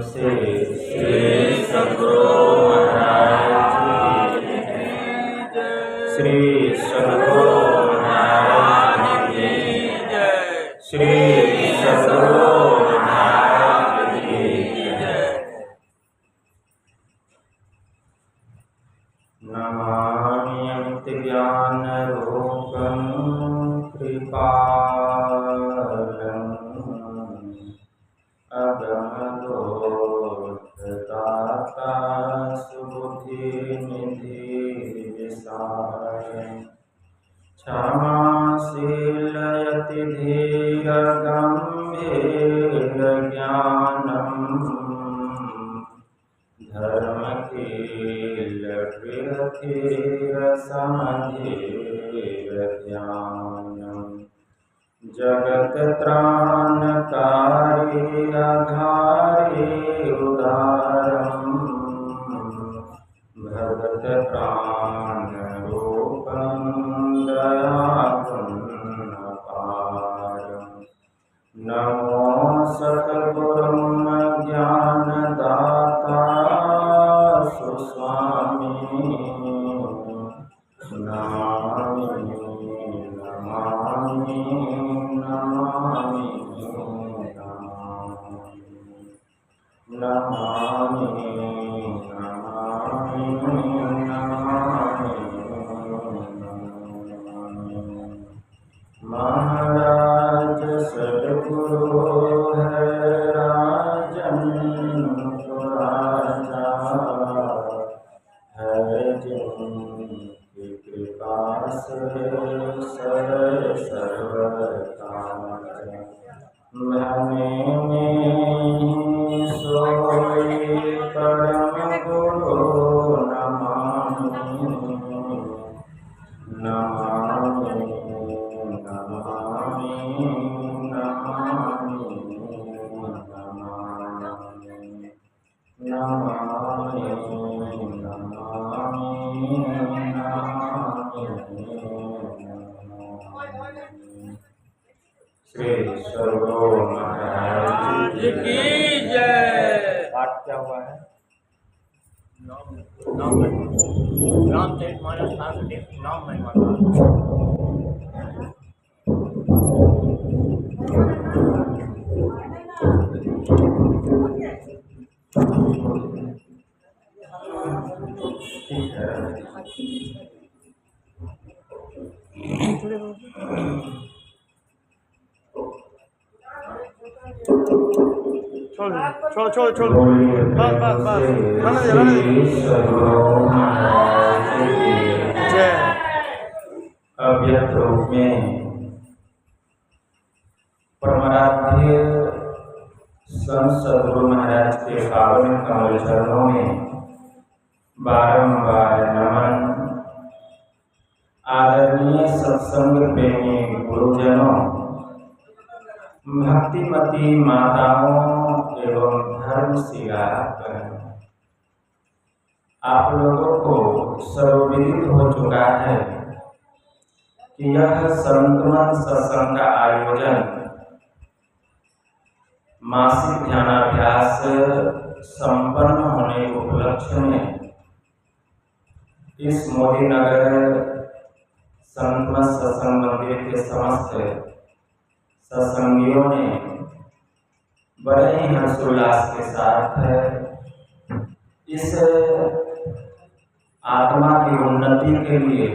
से श्री सद्गुरु महाराज की जय। श्री सद्गुरु महाराज की जय। श्री सद्गुरु महाराज की जय। नमामि ज्ञान रूपं कृपालम् दाता सुबुद्धि निधि विसारम् क्षमाशील यति धीर गंभीर ज्ञानम् धर्मकील धीर समधीर ध्यानम् जगत त्राणकारी आधारी उदारम् भगत प्राण रूपं दयापुण्य अपारम्। नमो सद्गुरुं ज्ञानदाता सुस्वामी नमामि नमामि नमामि नमामि महाराज सद्गुरु है राजन राजा है जिनकी कृपा से सर्वता मैंने में सोई परम गुरु नमामि नमामि नमामि नमामि नमामि श्री सद्गुरु महाराज की जय। पाठ क्या हुआ है? रामचरितमानस नाम महिमा। छोड़ अव्यक्त रूप में परमाराध्य संत सद्गुरु महाराज के पावन कमल चरणों में बारंबार नमन। आदरणीय सत्संग प्रेमी गुरुजनों, भक्तिमती माताओं एवं धर्मशिला बहनों, आप लोगों को सर्वविदित हो चुका है कि यह संतमन सत्संग का आयोजन मासिक ध्यानाभ्यास संपन्न होने के उपलक्ष्य में इस मोदी नगर संतमन सत्संग मंदिर के समस्त सत्संगियों ने बड़े ही हर्षोल्लास के साथ इस आत्मा की उन्नति के लिए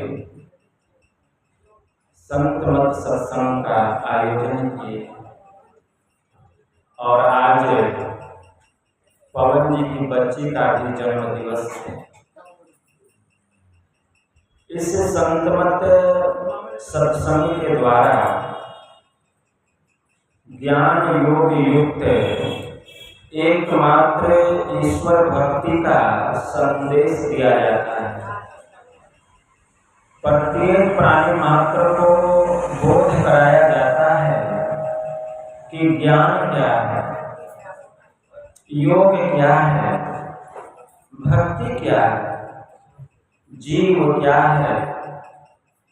संतमत सत्संग का आयोजन किए। और आज पवन जी की बच्ची का भी जन्म दिवस है। इस संतमत सत्संग के द्वारा ज्ञान योग युक्त एकमात्र ईश्वर भक्ति का संदेश दिया जाता है। प्रत्येक प्राणी मात्र को बोध कराया जाता है कि ज्ञान क्या है, योग क्या है, भक्ति क्या है, जीव क्या है,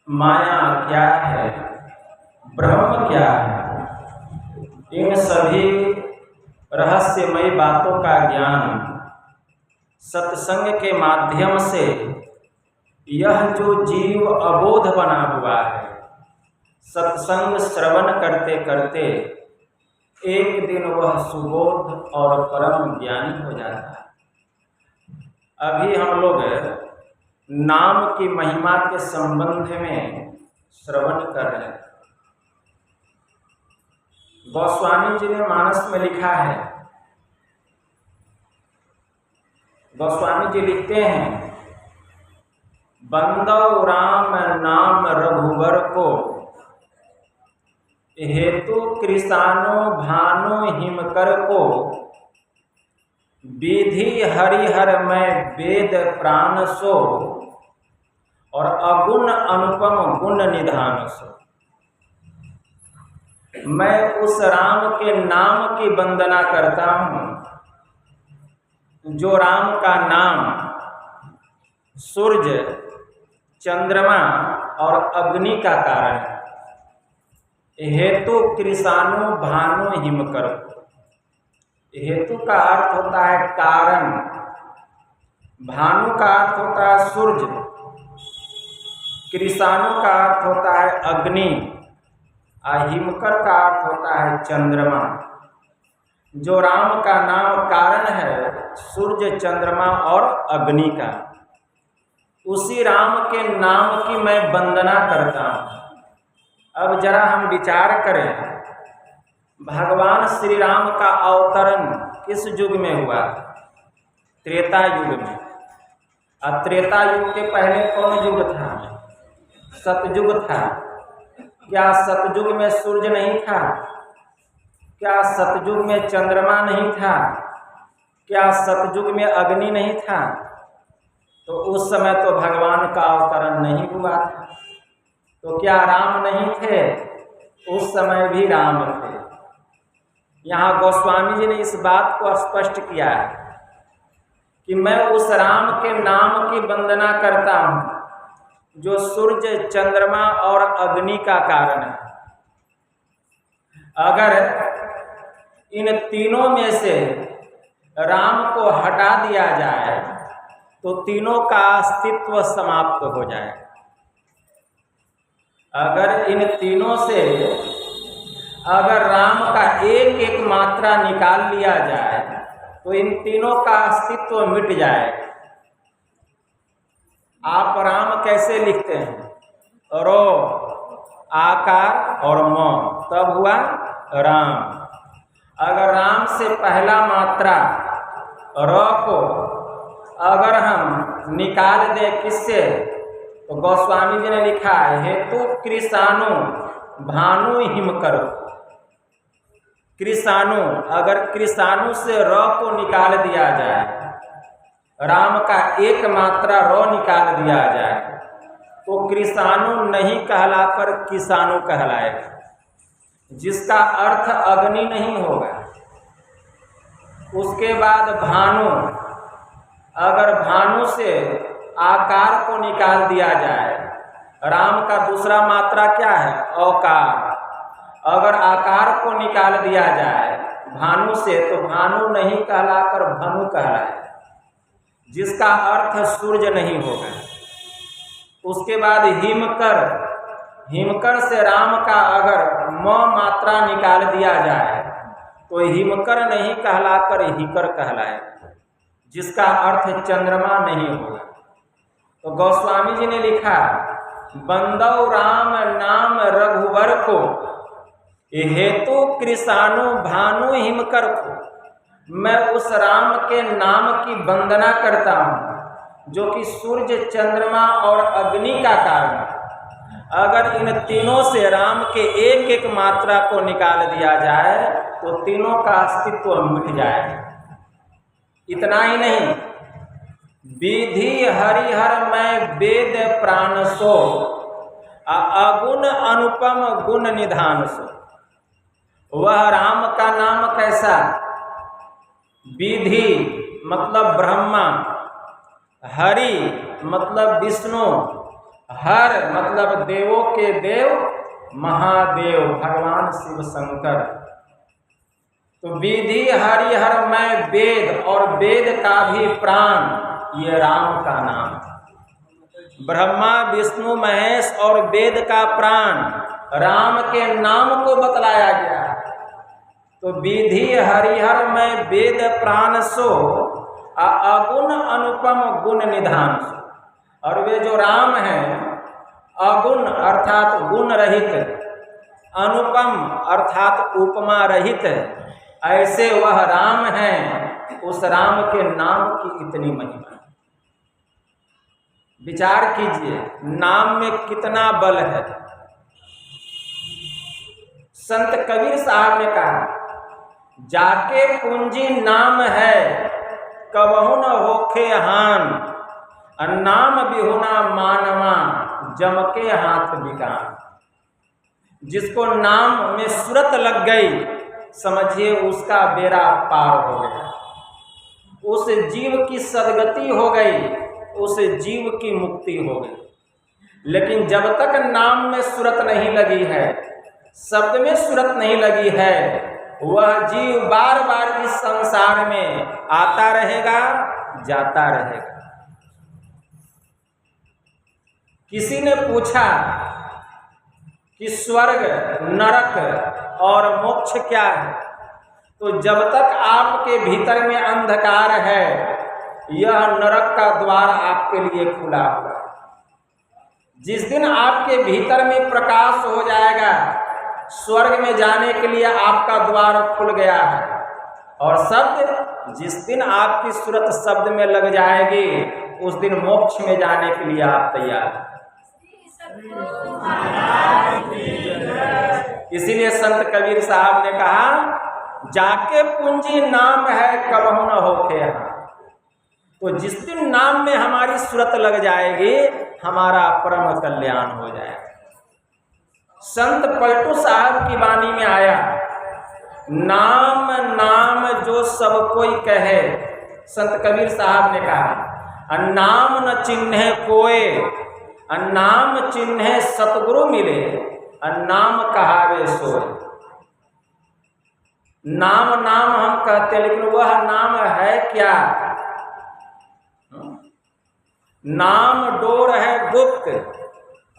माया क्या है, ब्रह्म क्या है। इन सभी रहस्यमयी बातों का ज्ञान सत्संग के माध्यम से यह जो जीव अबोध बना हुआ है, सत्संग श्रवण करते करते एक दिन वह सुबोध और परम ज्ञानी हो जाता है। अभी हम लोग नाम की महिमा के संबंध में श्रवण कर रहे हैं। गोस्वामी जी ने मानस में लिखा है, गोस्वामी जी लिखते हैं, बंदौ राम नाम रघुवर को, हेतु कृषाणु भानु हिमकर को, विधि हरिहर में वेद प्राण सो, और अगुण अनुपम गुण निधान सो। मैं उस राम के नाम की वंदना करता हूँ जो राम का नाम सूर्य, चंद्रमा और अग्नि का कारण है। हेतु कृषाणु भानु हिमकर। हेतु का अर्थ होता है कारण, भानु का अर्थ होता है सूर्य, कृषाणु का अर्थ होता है अग्नि, और हिमकर का अर्थ होता है चंद्रमा। जो राम का नाम कारण है, सूर्य, चंद्रमा और अग्नि का, उसी राम के नाम की मैं वंदना करता हूँ। अब जरा हम विचार करें, भगवान श्री राम का अवतरण किस युग में हुआ? त्रेता युग में। और त्रेता युग के पहले कौन युग था? सतयुग था। क्या सतयुग में सूर्य नहीं था? क्या सतयुग में चंद्रमा नहीं था? क्या सतयुग में अग्नि नहीं था? तो उस समय तो भगवान का अवतरण नहीं हुआ था। तो क्या राम नहीं थे? उस समय भी राम थे। यहाँ गोस्वामी जी ने इस बात को स्पष्ट किया है कि मैं उस राम के नाम की वंदना करता हूँ जो सूर्य, चंद्रमा और अग्नि का कारण है। अगर इन तीनों में से राम को हटा दिया जाए तो तीनों का अस्तित्व समाप्त हो जाए। अगर इन तीनों से अगर राम का एक एक मात्रा निकाल लिया जाए तो इन तीनों का अस्तित्व मिट जाए। आप राम कैसे लिखते हैं? रो, आकार और म, तब हुआ राम। अगर राम से पहला मात्रा र को अगर हम निकाल दें किससे, तो गोस्वामी जी ने लिखा है, हेतु कृषाणु भानु हिमकर। कृषाणु, अगर कृषाणु से र को निकाल दिया जाए, राम का एक मात्रा र निकाल दिया जाए, तो कृषाणु नहीं कहलाकर किसाणु कहलाएगा, जिसका अर्थ अग्नि नहीं होगा। उसके बाद भानु, अगर भानु से आकार को निकाल दिया जाए, राम का दूसरा मात्रा क्या है? औकार। अगर आकार को निकाल दिया जाए भानु से, तो भानु नहीं कहलाकर भानु कहलाए, जिसका अर्थ सूर्य नहीं होगा। उसके बाद हिमकर, हिमकर से राम का अगर म मात्रा निकाल दिया जाए तो हिमकर नहीं कहलाकर हिकर कहलाए, जिसका अर्थ चंद्रमा नहीं होगा। तो गोस्वामी जी ने लिखा, बंदौ राम नाम रघुवर को, हेतु कृषाणु भानु हिमकर को। मैं उस राम के नाम की वंदना करता हूँ जो कि सूर्य, चंद्रमा और अग्नि का कारण है। अगर इन तीनों से राम के एक एक मात्रा को निकाल दिया जाए तो तीनों का अस्तित्व मिट जाए। इतना ही नहीं, विधि हरिहर में वेद प्राण सो, अगुण अनुपम गुण निधान सो। वह राम का नाम कैसा? विधि मतलब ब्रह्मा, हरि मतलब विष्णु, हर मतलब देवों के देव महादेव भगवान शिव शंकर। तो विधि हरिहर मैं वेद, और वेद का भी प्राण ये राम का नाम। ब्रह्मा विष्णु महेश और वेद का प्राण राम के नाम को बतलाया गया। तो विधि हरिहर में वेद प्राण सो, अगुण अनुपम गुण निधान सो। और वे जो राम हैं अगुण अर्थात गुण रहित, अनुपम अर्थात उपमा रहित, ऐसे वह राम हैं। उस राम के नाम की इतनी महिमा। विचार कीजिए, नाम में कितना बल है। संत कबीर साहब ने कहा, जाके पूंजी नाम है कबहु न होखे हान, नाम बिहुना मानवा जम के हाथ बिकान। जिसको नाम में सूरत लग गई, समझिए उसका बेड़ा पार हो गया, उस जीव की सदगति हो गई, उस जीव की मुक्ति हो गई। लेकिन जब तक नाम में सूरत नहीं लगी है, शब्द में सूरत नहीं लगी है, वह जीव बार बार इस संसार में आता रहेगा, जाता रहेगा। किसी ने पूछा कि स्वर्ग, नरक और मोक्ष क्या है? तो जब तक आपके भीतर में अंधकार है, यह नरक का द्वार आपके लिए खुला हुआ है। जिस दिन आपके भीतर में प्रकाश हो जाएगा, स्वर्ग में जाने के लिए आपका द्वार खुल गया है। और शब्द, जिस दिन आपकी सूरत शब्द में लग जाएगी, उस दिन मोक्ष में जाने के लिए आप तैयार हैं। इसीलिए संत कबीर साहब ने कहा, जाके पूंजी नाम है कबहु न होखे हान। तो जिस दिन नाम में हमारी सूरत लग जाएगी, हमारा परम कल्याण हो जाएगा। संत पलटू साहब की वाणी में आया, नाम नाम जो सब कोई कहे। संत कबीर साहब ने कहा, नाम न चिन्हे कोय, नाम चिन्हे सतगुरु मिले, नाम कहावे सोय। नाम नाम हम कहते हैं, लेकिन वह नाम है क्या? नाम डोर है गुप्त,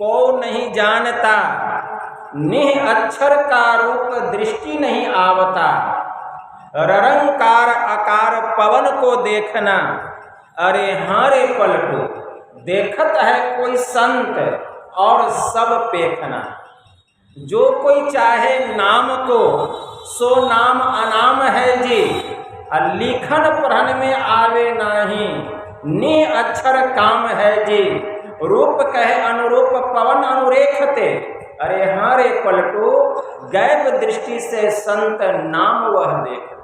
को नहीं जानता, निह अक्षर का रूप दृष्टि नहीं आवता, ररंकार आकार पवन को देखना, अरे हाँ रे पलटू देखत है कोई संत और सब पेखना। जो कोई चाहे नाम को, सो नाम अनाम है जी, लिखन पढ़न में आवे नाही, नि अक्षर काम है जी, रूप कहे अनुरूप पवन अनुरेखते, अरे हाँ रे पलटू गैब दृष्टि से संत नाम वह देखते।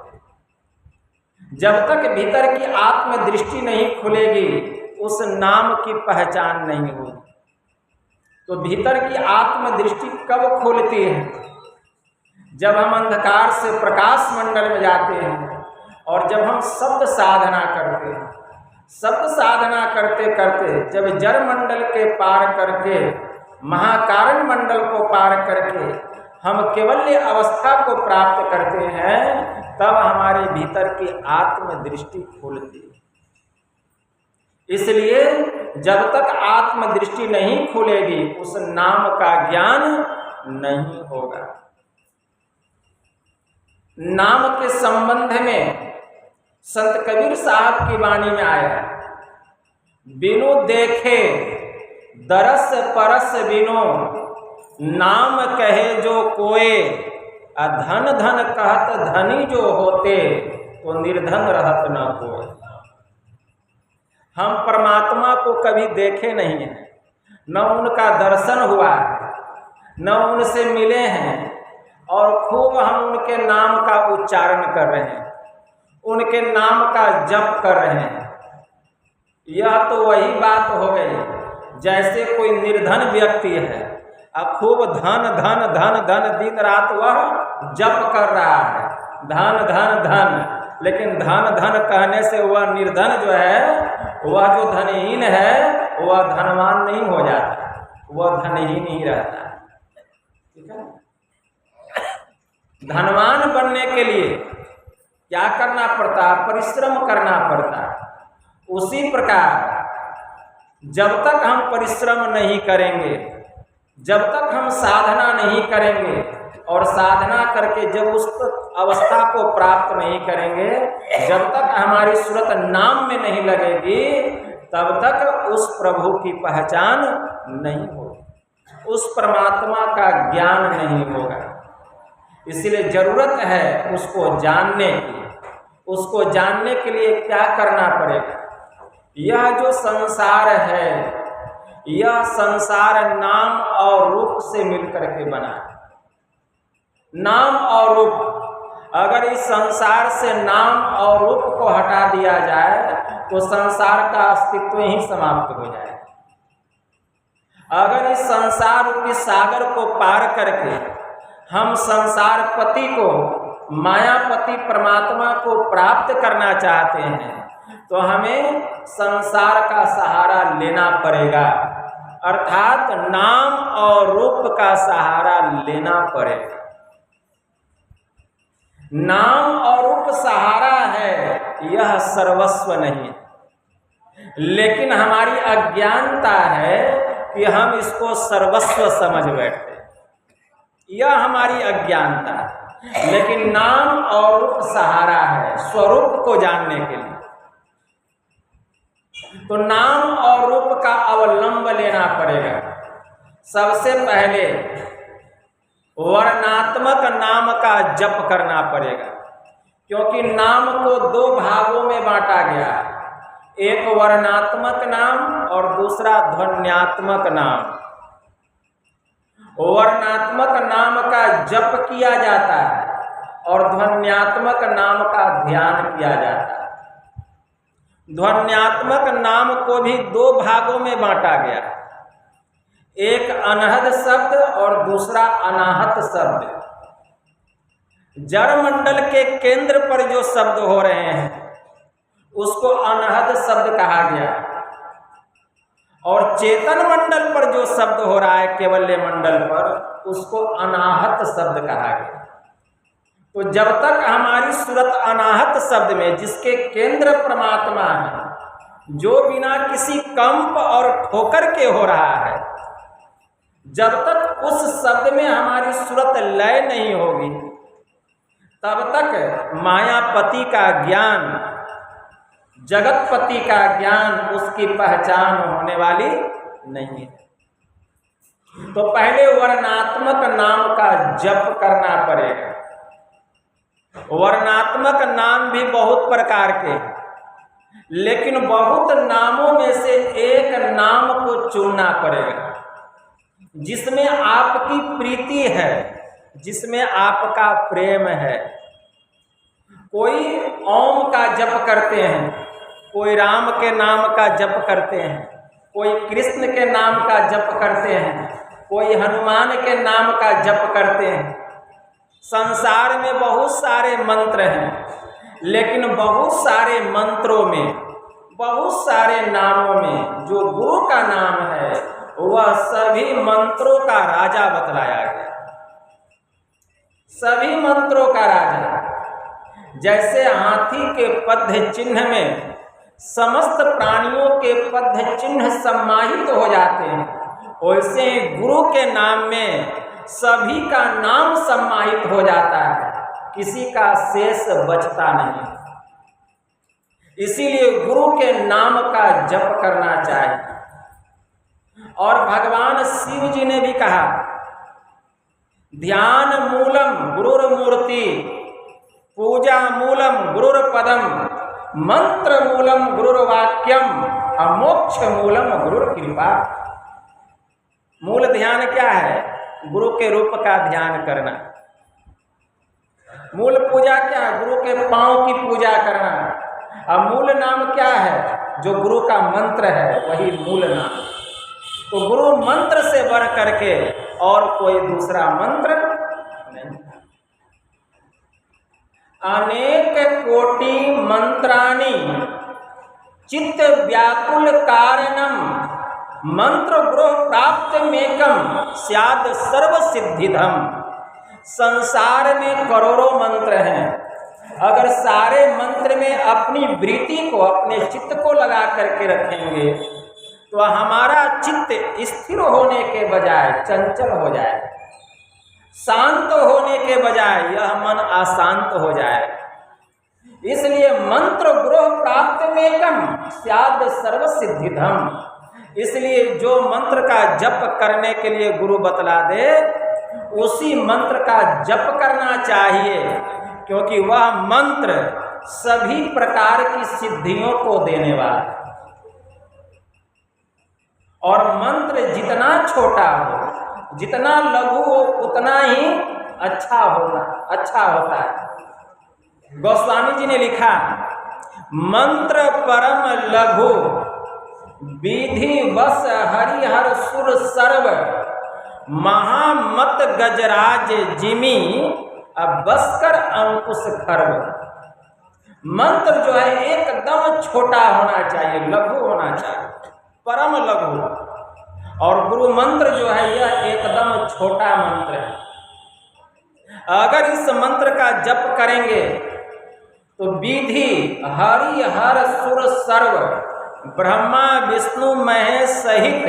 जब तक भीतर की आत्म दृष्टि नहीं खुलेगी, उस नाम की पहचान नहीं होगी। तो भीतर की आत्म दृष्टि कब खुलती है? जब हम अंधकार से प्रकाश मंडल में जाते हैं, और जब हम शब्द साधना करते हैं। शब्द साधना करते करते जब जड़ मंडल के पार करके, महाकारण मंडल को पार करके हम केवल्य अवस्था को प्राप्त करते हैं, तब हमारे भीतर की आत्म दृष्टि खुलती है। इसलिए जब तक आत्म दृष्टि नहीं खुलेगी, उस नाम का ज्ञान नहीं होगा। नाम के संबंध में संत कबीर साहब की वाणी में आया, बिनु देखे दरस परस बिनो, नाम कहे जो कोय, धन धन कहत धनी जो होते, तो निर्धन रहत न कोय। हम परमात्मा को कभी देखे नहीं हैं, न उनका दर्शन हुआ है, न उनसे मिले हैं, और खूब हम उनके नाम का उच्चारण कर रहे हैं, उनके नाम का जप कर रहे हैं। यह तो वही बात हो गई जैसे कोई निर्धन व्यक्ति है, अब खूब धन धन धन धन दिन रात वह जप कर रहा है, धन धन धन, लेकिन धन धन कहने से वह निर्धन जो है, वह जो धनहीन है, वह धनवान नहीं हो जाता, वह धनहीन ही रहता है। ठीक है? धनवान बनने के लिए क्या करना पड़ता है? परिश्रम करना पड़ता है। उसी प्रकार जब तक हम परिश्रम नहीं करेंगे, जब तक हम साधना नहीं करेंगे और साधना करके जब उस अवस्था को प्राप्त नहीं करेंगे, जब तक हमारी सूरत नाम में नहीं लगेगी, तब तक उस प्रभु की पहचान नहीं होगी, उस परमात्मा का ज्ञान नहीं होगा। इसलिए जरूरत है उसको जानने की। उसको जानने के लिए क्या करना पड़ेगा? यह जो संसार है, यह संसार नाम और रूप से मिलकर के बना है। नाम और रूप, अगर इस संसार से नाम और रूप को हटा दिया जाए तो संसार का अस्तित्व ही समाप्त हो जाए। अगर इस संसार रूपी सागर को पार करके हम संसार पति को, मायापति परमात्मा को प्राप्त करना चाहते हैं तो हमें संसार का सहारा लेना पड़ेगा, अर्थात नाम और रूप का सहारा लेना पड़ेगा। नाम और रूप सहारा है, यह सर्वस्व नहीं, लेकिन हमारी अज्ञानता है कि हम इसको सर्वस्व समझ बैठते। यह हमारी अज्ञानता है। लेकिन नाम और रूप सहारा है स्वरूप को जानने के लिए। तो नाम और रूप का अवलंब लेना पड़ेगा। सबसे पहले वर्णात्मक नाम का जप करना पड़ेगा, क्योंकि नाम को दो भागों में बांटा गया, एक वर्णात्मक नाम और दूसरा ध्वन्यात्मक नाम। वर्णात्मक नाम का जप किया जाता है और ध्वन्यात्मक नाम का ध्यान किया जाता है। ध्वन्यात्मक नाम को भी दो भागों में बांटा गया, एक अनहद शब्द और दूसरा अनाहत शब्द। जड़ मंडल के केंद्र पर जो शब्द हो रहे हैं उसको अनहद शब्द कहा गया, और चेतन मंडल पर जो शब्द हो रहा है केवल्य मंडल पर, उसको अनाहत शब्द कहा गया। तो जब तक हमारी सूरत अनाहत शब्द में, जिसके केंद्र परमात्मा है, जो बिना किसी कंप और ठोकर के हो रहा है, जब तक उस शब्द में हमारी सूरत लय नहीं होगी, तब तक मायापति का ज्ञान, जगतपति का ज्ञान, उसकी पहचान होने वाली नहीं है। तो पहले वर्णात्मक नाम का जप करना पड़ेगा। वर्णात्मक नाम भी बहुत प्रकार के, लेकिन बहुत नामों में से एक नाम को चुनना पड़ेगा जिसमें आपकी प्रीति है, जिसमें आपका प्रेम है। कोई ओम का जप करते हैं, कोई राम के नाम का जप करते हैं, कोई कृष्ण के नाम का जप करते हैं, कोई हनुमान के नाम का जप करते हैं। संसार में बहुत सारे मंत्र हैं, लेकिन बहुत सारे मंत्रों में, बहुत सारे नामों में जो गुरु का नाम है वह सभी मंत्रों का राजा बतलाया गया। सभी मंत्रों का राजा। जैसे हाथी के पद्य चिन्ह में समस्त प्राणियों के पद्य चिन्ह सम्माहित हो जाते हैं, वैसे ही गुरु के नाम में सभी का नाम सम्माहित हो जाता है, किसी का शेष बचता नहीं। इसीलिए गुरु के नाम का जप करना चाहिए। और भगवान शिव जी ने भी कहा, ध्यान मूलम गुरुर्मूर्ति, पूजा मूलम गुरुर्पदम, मंत्र मूलम गुरुर्वाक्यम, मोक्ष मूलम गुरुर्कृपा। मूल ध्यान क्या है? गुरु के रूप का ध्यान करना। मूल पूजा क्या है? गुरु के पांव की पूजा करना। और मूल नाम क्या है? जो गुरु का मंत्र है वही मूल नाम। तो गुरु मंत्र से बढ़ करके और कोई दूसरा मंत्र नहीं। अनेक कोटि मंत्राणि चित्त व्याकुल कारणम, मंत्र गृह प्राप्त मेकम स्याद सर्व सिद्धिधम। संसार में करोड़ों मंत्र हैं अगर सारे मंत्र में अपनी वृत्ति को, अपने चित्त को लगा करके रखेंगे तो हमारा चित्त स्थिर होने के बजाय चंचल हो जाए, शांत होने के बजाय यह मन अशांत हो जाए। इसलिए मंत्र गृह प्राप्त में कम स्याद सर्व सिद्धिधम। इसलिए जो मंत्र का जप करने के लिए गुरु बतला दे उसी मंत्र का जप करना चाहिए, क्योंकि वह मंत्र सभी प्रकार की सिद्धियों को देने वाला है। और मंत्र जितना छोटा हो, जितना लघु हो, उतना ही अच्छा होता है। गोस्वामी जी ने लिखा, मंत्र परम लघु विधि वश हरिहर सुर सर्व महामत गजराज जिमी बस्कर अंकुश खर्व। मंत्र जो है एकदम छोटा होना चाहिए, लघु होना चाहिए, परम लघु। और गुरु मंत्र जो है यह एकदम छोटा मंत्र है। अगर इस मंत्र का जप करेंगे तो विधि हरि हर सुर सर्व ब्रह्मा विष्णु महेश सहित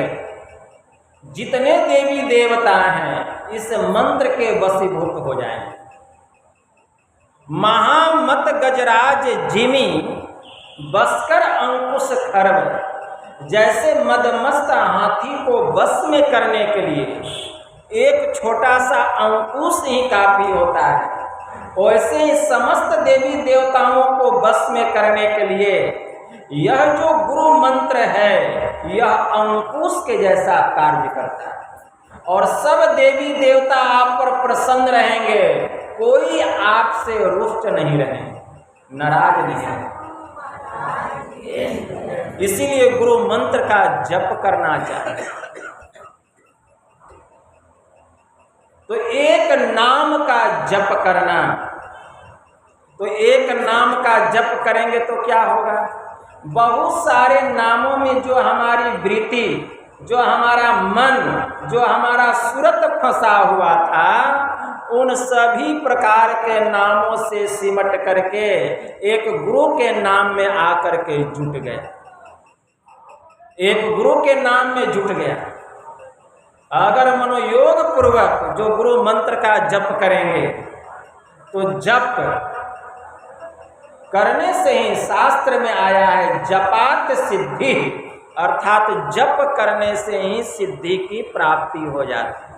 जितने देवी देवता हैं इस मंत्र के वशीभूत हो जाएंगे। महामत गजराज जिमी बस्कर अंकुश खर्व। जैसे मदमस्त हाथी को बस में करने के लिए एक छोटा सा अंकुश ही काफी होता है, वैसे ही समस्त देवी देवताओं को बस में करने के लिए यह जो गुरु मंत्र है यह अंकुश के जैसा कार्य करता है। और सब देवी देवता आप पर प्रसन्न रहेंगे, कोई आपसे रुष्ट नहीं रहेंगे, नाराज नहीं रहेंगे। इसीलिए गुरु मंत्र का जप करना चाहिए। तो एक नाम का जप करना, तो एक नाम का जप करेंगे तो क्या होगा? बहुत सारे नामों में जो हमारी वृत्ति, जो हमारा मन, जो हमारा सूरत फंसा हुआ था, उन सभी प्रकार के नामों से सिमट करके एक गुरु के नाम में आकर के जुट गया, एक गुरु के नाम में जुट गया। अगर मनोयोग पूर्वक जो गुरु मंत्र का जप करेंगे तो जप करने से ही शास्त्र में आया है जपात सिद्धि, अर्थात जप करने से ही सिद्धि की प्राप्ति हो जाती है।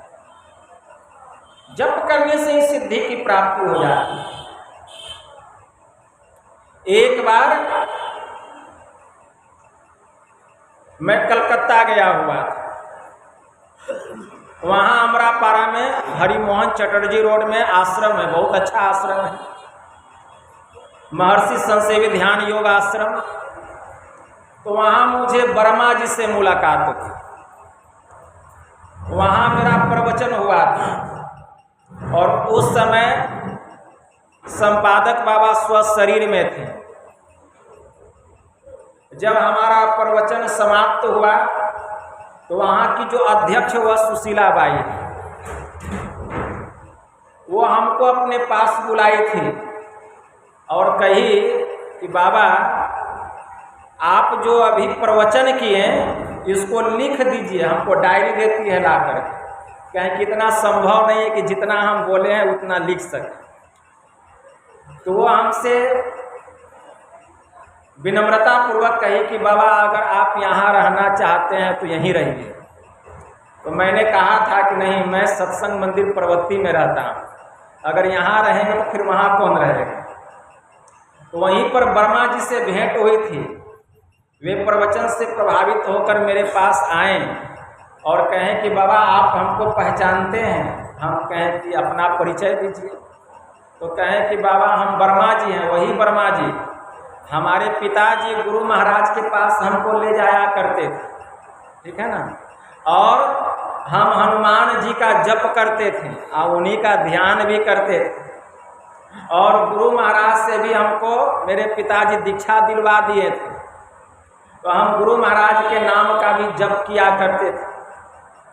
जप करने से ही सिद्धि की प्राप्ति हो जाती है। एक बार मैं कलकत्ता गया हुआ था, वहाँ अमरापाड़ा में हरिमोहन चटर्जी रोड में आश्रम है, बहुत अच्छा आश्रम है, महर्षि संसेवी ध्यान योग आश्रम। तो वहाँ मुझे वर्मा जी से मुलाकात हुई, वहाँ मेरा प्रवचन हुआ था और उस समय संपादक बाबा स्वशरीर में थे। जब हमारा प्रवचन समाप्त हुआ तो वहाँ की जो अध्यक्ष हुआ सुशीला बाई, वो हमको अपने पास बुलाई थी और कही कि बाबा आप जो अभी प्रवचन किए इसको लिख दीजिए, हमको डायरी देती है ला कर, कहें कि इतना संभव नहीं है कि जितना हम बोले हैं उतना लिख सकें। तो वो हमसे विनम्रता पूर्वक कही कि बाबा अगर आप यहाँ रहना चाहते हैं तो यहीं रहिए। तो मैंने कहा था कि नहीं, मैं सत्संग मंदिर प्रवत्ति में रहता हूँ, अगर यहाँ रहेंगे तो फिर वहाँ कौन रहेगा। तो वहीं पर वर्मा जी से भेंट हुई थी, वे प्रवचन से प्रभावित होकर मेरे पास आए और कहें कि बाबा आप हमको पहचानते हैं? हम कहें कि अपना परिचय दीजिए। तो कहें कि बाबा हम वर्मा जी हैं, वही वर्मा जी, हमारे पिताजी गुरु महाराज के पास हमको ले जाया करते थे, ठीक है ना, और हम हनुमान जी का जप करते थे और उन्हीं का ध्यान भी करते थे, और गुरु महाराज से भी हमको मेरे पिताजी दीक्षा दिलवा दिए थे, तो हम गुरु महाराज के नाम का भी जप किया करते थे।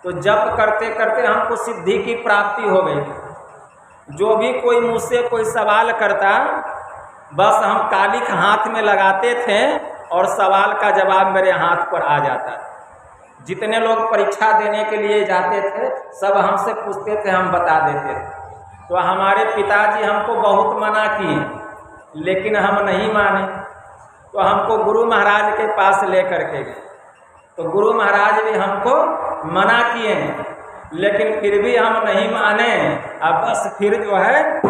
तो जप करते करते हमको सिद्धि की प्राप्ति हो गई। जो भी कोई मुझसे कोई सवाल करता बस हम कालिख हाथ में लगाते थे और सवाल का जवाब मेरे हाथ पर आ जाता था। जितने लोग परीक्षा देने के लिए जाते थे सब हमसे पूछते थे, हम बता देते थे। तो हमारे पिताजी हमको बहुत मना किए, लेकिन हम नहीं माने। तो हमको गुरु महाराज के पास लेकर के गए, तो गुरु महाराज भी हमको मना किए, लेकिन फिर भी हम नहीं माने। अब बस फिर जो है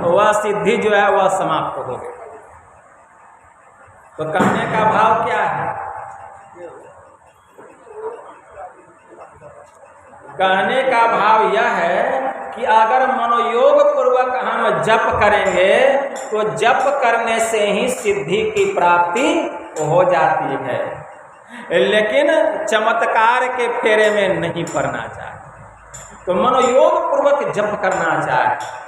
वह सिद्धि जो है वह समाप्त हो गई। तो कहने का भाव क्या है? कहने का भाव यह है कि अगर मनोयोग पूर्वक हम जप करेंगे तो जप करने से ही सिद्धि की प्राप्ति हो जाती है, लेकिन चमत्कार के फेरे में नहीं पड़ना चाहिए। तो मनोयोग पूर्वक जप करना चाहिए।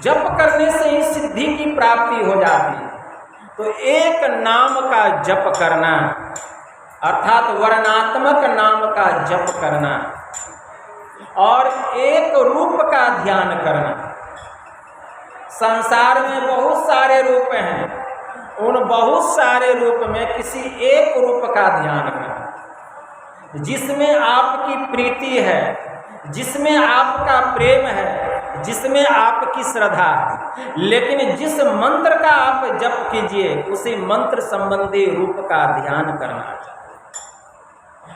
जप करने से ही सिद्धि की प्राप्ति हो जाती है। तो एक नाम का जप करना अर्थात वर्णात्मक नाम का जप करना और एक रूप का ध्यान करना। संसार में बहुत सारे रूप हैं, उन बहुत सारे रूप में किसी एक रूप का ध्यान करना जिसमें आपकी प्रीति है, जिसमें आपका प्रेम है, जिसमें आपकी श्रद्धा है। लेकिन जिस मंत्र का आप जप कीजिए उसी मंत्र संबंधी रूप का ध्यान करना चाहिए।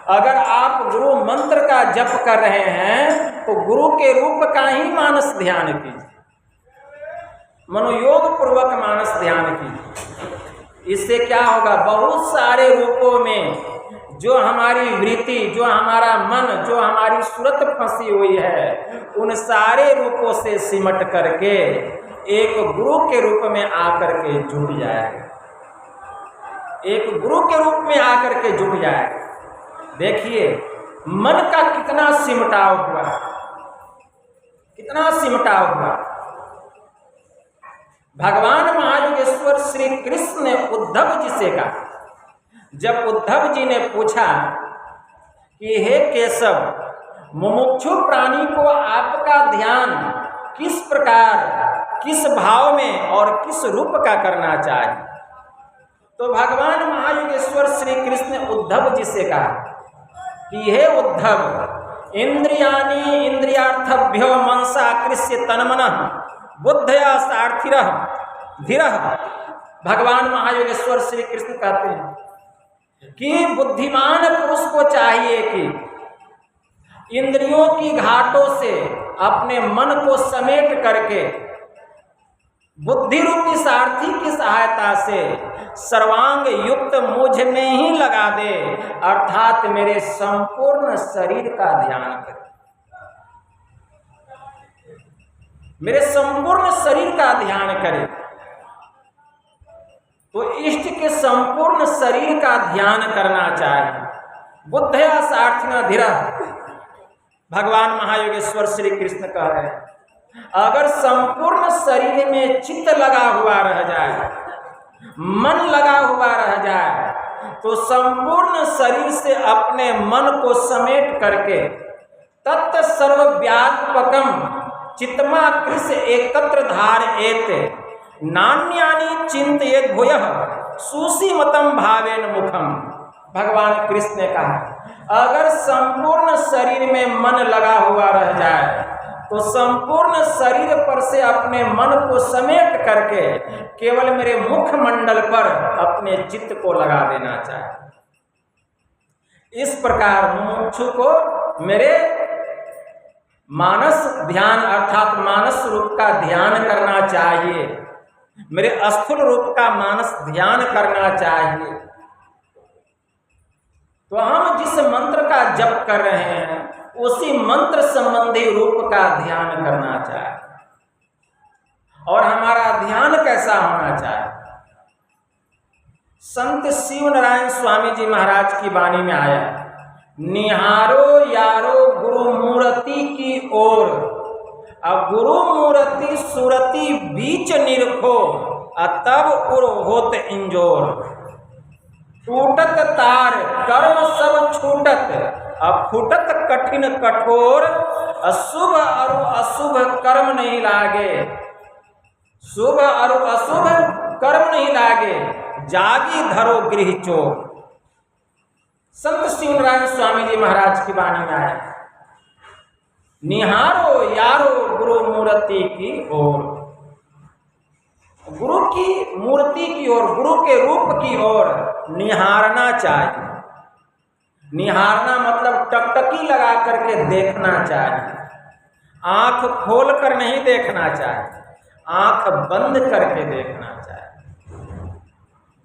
अगर आप गुरु मंत्र का जप कर रहे हैं तो गुरु के रूप का ही मानस ध्यान कीजिए, मनोयोग पूर्वक मानस ध्यान कीजिए। इससे क्या होगा? बहुत सारे रूपों में जो हमारी वृत्ति, जो हमारा मन, जो हमारी सूरत फंसी हुई है, उन सारे रूपों से सिमट करके एक गुरु के रूप में आकर के जुड़ जाएगा। एक गुरु के रूप में आकर के जुड़ जाएगा। देखिए मन का कितना सिमटाव हुआ, कितना सिमटाव हुआ। भगवान महायोगेश्वर श्री कृष्ण ने उद्धव जी से कहा, जब उद्धव जी ने पूछा कि हे केशव, मुमुक्षु प्राणी को आपका ध्यान किस प्रकार, किस भाव में और किस रूप का करना चाहिए, तो भगवान महायोगेश्वर श्री कृष्ण ने उद्धव जी से कहा कि हे उद्धव, इंद्रियाणि इंद्रियार्थभ्यो मनसा कृष्य तन्मनः बुद्धया सार्थिरः धीरः। भगवान महायोगेश्वर श्री कृष्ण कहते हैं कि बुद्धिमान पुरुष को चाहिए कि इंद्रियों की घाटों से अपने मन को समेट करके बुद्धि रूपी सारथी की सहायता से सर्वांग युक्त मुझ में ही लगा दे, अर्थात मेरे संपूर्ण शरीर का ध्यान करे, मेरे संपूर्ण शरीर का ध्यान करे। तो इष्ट के संपूर्ण शरीर का ध्यान करना चाहिए। बुद्धया सार्थिना धीरा। भगवान महायोगेश्वर श्री कृष्ण कह रहे हैं, अगर संपूर्ण शरीर में चित्त लगा हुआ रह जाए, मन लगा हुआ रह जाए, तो संपूर्ण शरीर से अपने मन को समेट करके तत् सर्वव्यापकम चित्तमा कृष एकत्र धार एत नान्यानि चिंतयेत् भूयः सुसीमतम भावेन मुखम। भगवान कृष्ण ने कहा, अगर संपूर्ण शरीर में मन लगा हुआ रह जाए तो संपूर्ण शरीर पर से अपने मन को समेट करके केवल मेरे मुखमंडल पर अपने चित्त को लगा देना चाहिए। इस प्रकार मुमुक्षु को मेरे मानस ध्यान अर्थात मानस रूप का ध्यान करना चाहिए, मेरे स्थूल रूप का मानस ध्यान करना चाहिए। तो हम जिस मंत्र का जप कर रहे हैं उसी मंत्र संबंधी रूप का ध्यान करना चाहिए। और हमारा ध्यान कैसा होना चाहिए? संत शिव नारायण स्वामी जी महाराज की वाणी में आया, निहारो यारो गुरु मूर्ति की ओर, अब गुरु मूर्ति सूरति बीच निरखो, तब उर होत इंजोर। टूटत तार कर्म सब छूटत, अब फूटत कठिन कठोर, अशुभ और अशुभ कर्म नहीं लागे। शुभ और अशुभ कर्म नहीं लागे, जागी धरो गृह चोर। संत शिवनारायण स्वामी जी महाराज की वाणी में आया, निहारो यारो गुरु मूर्ति की ओर। गुरु की मूर्ति की ओर, गुरु के रूप की ओर निहारना चाहिए। निहारना मतलब टकटकी लगा करके देखना चाहिए, आंख खोल कर नहीं देखना चाहिए, आंख बंद करके देखना चाहिए।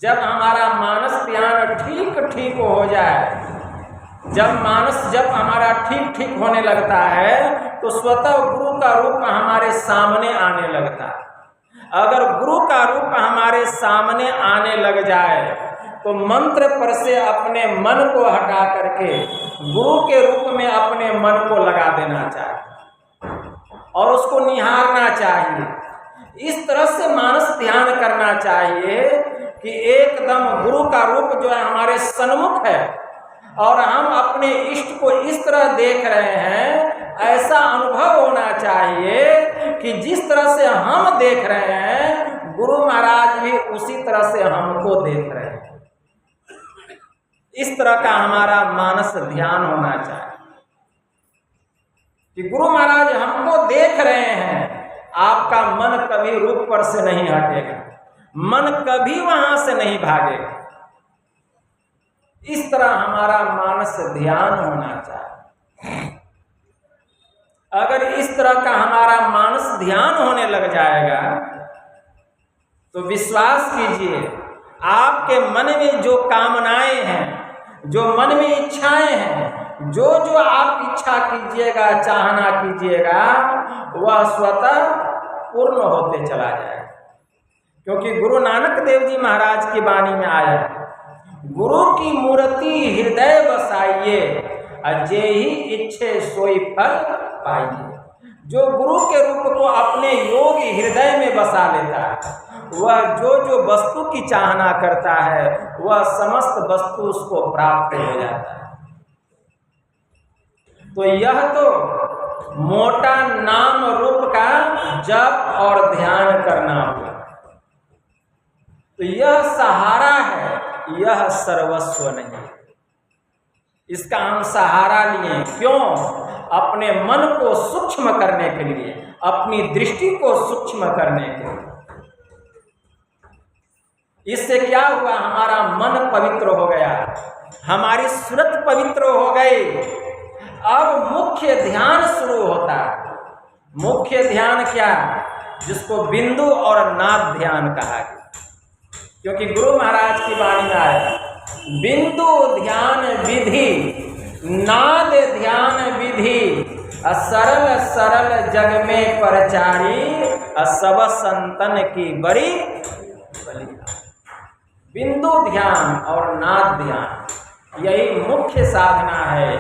जब हमारा मानस ध्यान ठीक ठीक हो जाए, जब हमारा ठीक ठीक होने लगता है तो स्वतः गुरु का रूप हमारे सामने आने लगता है। अगर गुरु का रूप हमारे सामने आने लग जाए तो मंत्र पर से अपने मन को हटा करके गुरु के रूप में अपने मन को लगा देना चाहिए और उसको निहारना चाहिए। इस तरह से मानस ध्यान करना चाहिए कि एकदम गुरु का रूप जो है हमारे सन्मुख है और हम अपने इष्ट को इस तरह देख रहे हैं, ऐसा अनुभव होना चाहिए कि जिस तरह से हम देख रहे हैं गुरु महाराज भी उसी तरह से हमको देख रहे हैं। इस तरह का हमारा मानस ध्यान होना चाहिए कि गुरु महाराज हमको देख रहे हैं। आपका मन कभी रूप पर से नहीं हटेगा, मन कभी वहां से नहीं भागेगा। इस तरह हमारा मानस ध्यान होना चाहिए। अगर इस तरह का हमारा मानस ध्यान होने लग जाएगा तो विश्वास कीजिए, आपके मन में जो कामनाएं हैं, जो मन में इच्छाएं हैं, जो जो आप इच्छा कीजिएगा, चाहना कीजिएगा, वह स्वतः पूर्ण होते चला जाएगा। क्योंकि गुरु नानक देव जी महाराज की वाणी में आया, गुरु की मूर्ति हृदय बसाइए, अजय ही इच्छे सोई फल पाइए। जो गुरु के रूप को अपने योग हृदय में बसा लेता है, वह जो जो वस्तु की चाहना करता है वह समस्त वस्तु उसको प्राप्त हो जाता है। तो यह तो मोटा नाम रूप का जप और ध्यान करना हुआ। तो यह सहारा है, यह सर्वस्व नहीं। इसका हम सहारा लिए क्यों? अपने मन को सूक्ष्म करने के लिए, अपनी दृष्टि को सूक्ष्म करने के लिए। इससे क्या हुआ? हमारा मन पवित्र हो गया, हमारी सूरत पवित्र हो गई। अब मुख्य ध्यान शुरू होता है। मुख्य ध्यान क्या? जिसको बिंदु और नाद ध्यान कहा गया। क्योंकि गुरु महाराज की वाणी में आया, बिंदु ध्यान विधि, नाद ध्यान विधि, सरल सरल जग में परचारी, सब संतन की बड़ी बलि। बिंदु ध्यान और नाद ध्यान यही मुख्य साधना है,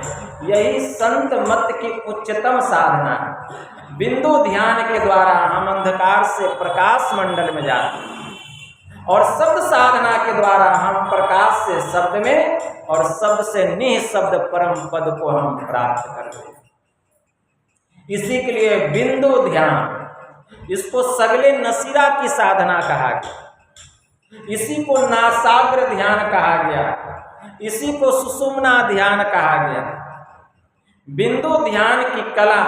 यही संत मत की उच्चतम साधना है। बिंदु ध्यान के द्वारा हम अंधकार से प्रकाश मंडल में जाते हैं और शब्द साधना के द्वारा हम प्रकाश से शब्द में और शब्द से निःशब्द परम पद को हम प्राप्त करते हैं। इसी के लिए बिंदु ध्यान, इसको सगले नसीरा की साधना कहा गया, इसी को नासाग्र ध्यान कहा गया, इसी को सुषुम्ना ध्यान कहा गया। बिंदु ध्यान की कला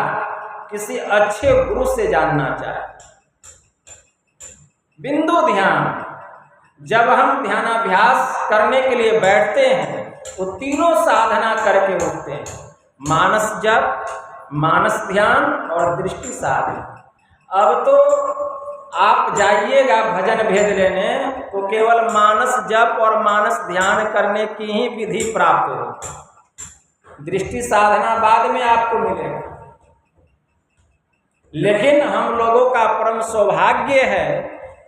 किसी अच्छे गुरु से जानना चाहिए। बिंदु ध्यान जब हम ध्यानाभ्यास करने के लिए बैठते हैं तो तीनों साधना करके उठते हैं, मानस जप, मानस ध्यान और दृष्टि साधना। अब तो आप जाइएगा भजन भेद लेने तो केवल मानस जप और मानस ध्यान करने की ही विधि प्राप्त होगी, दृष्टि साधना बाद में आपको मिलेगा। लेकिन हम लोगों का परम सौभाग्य है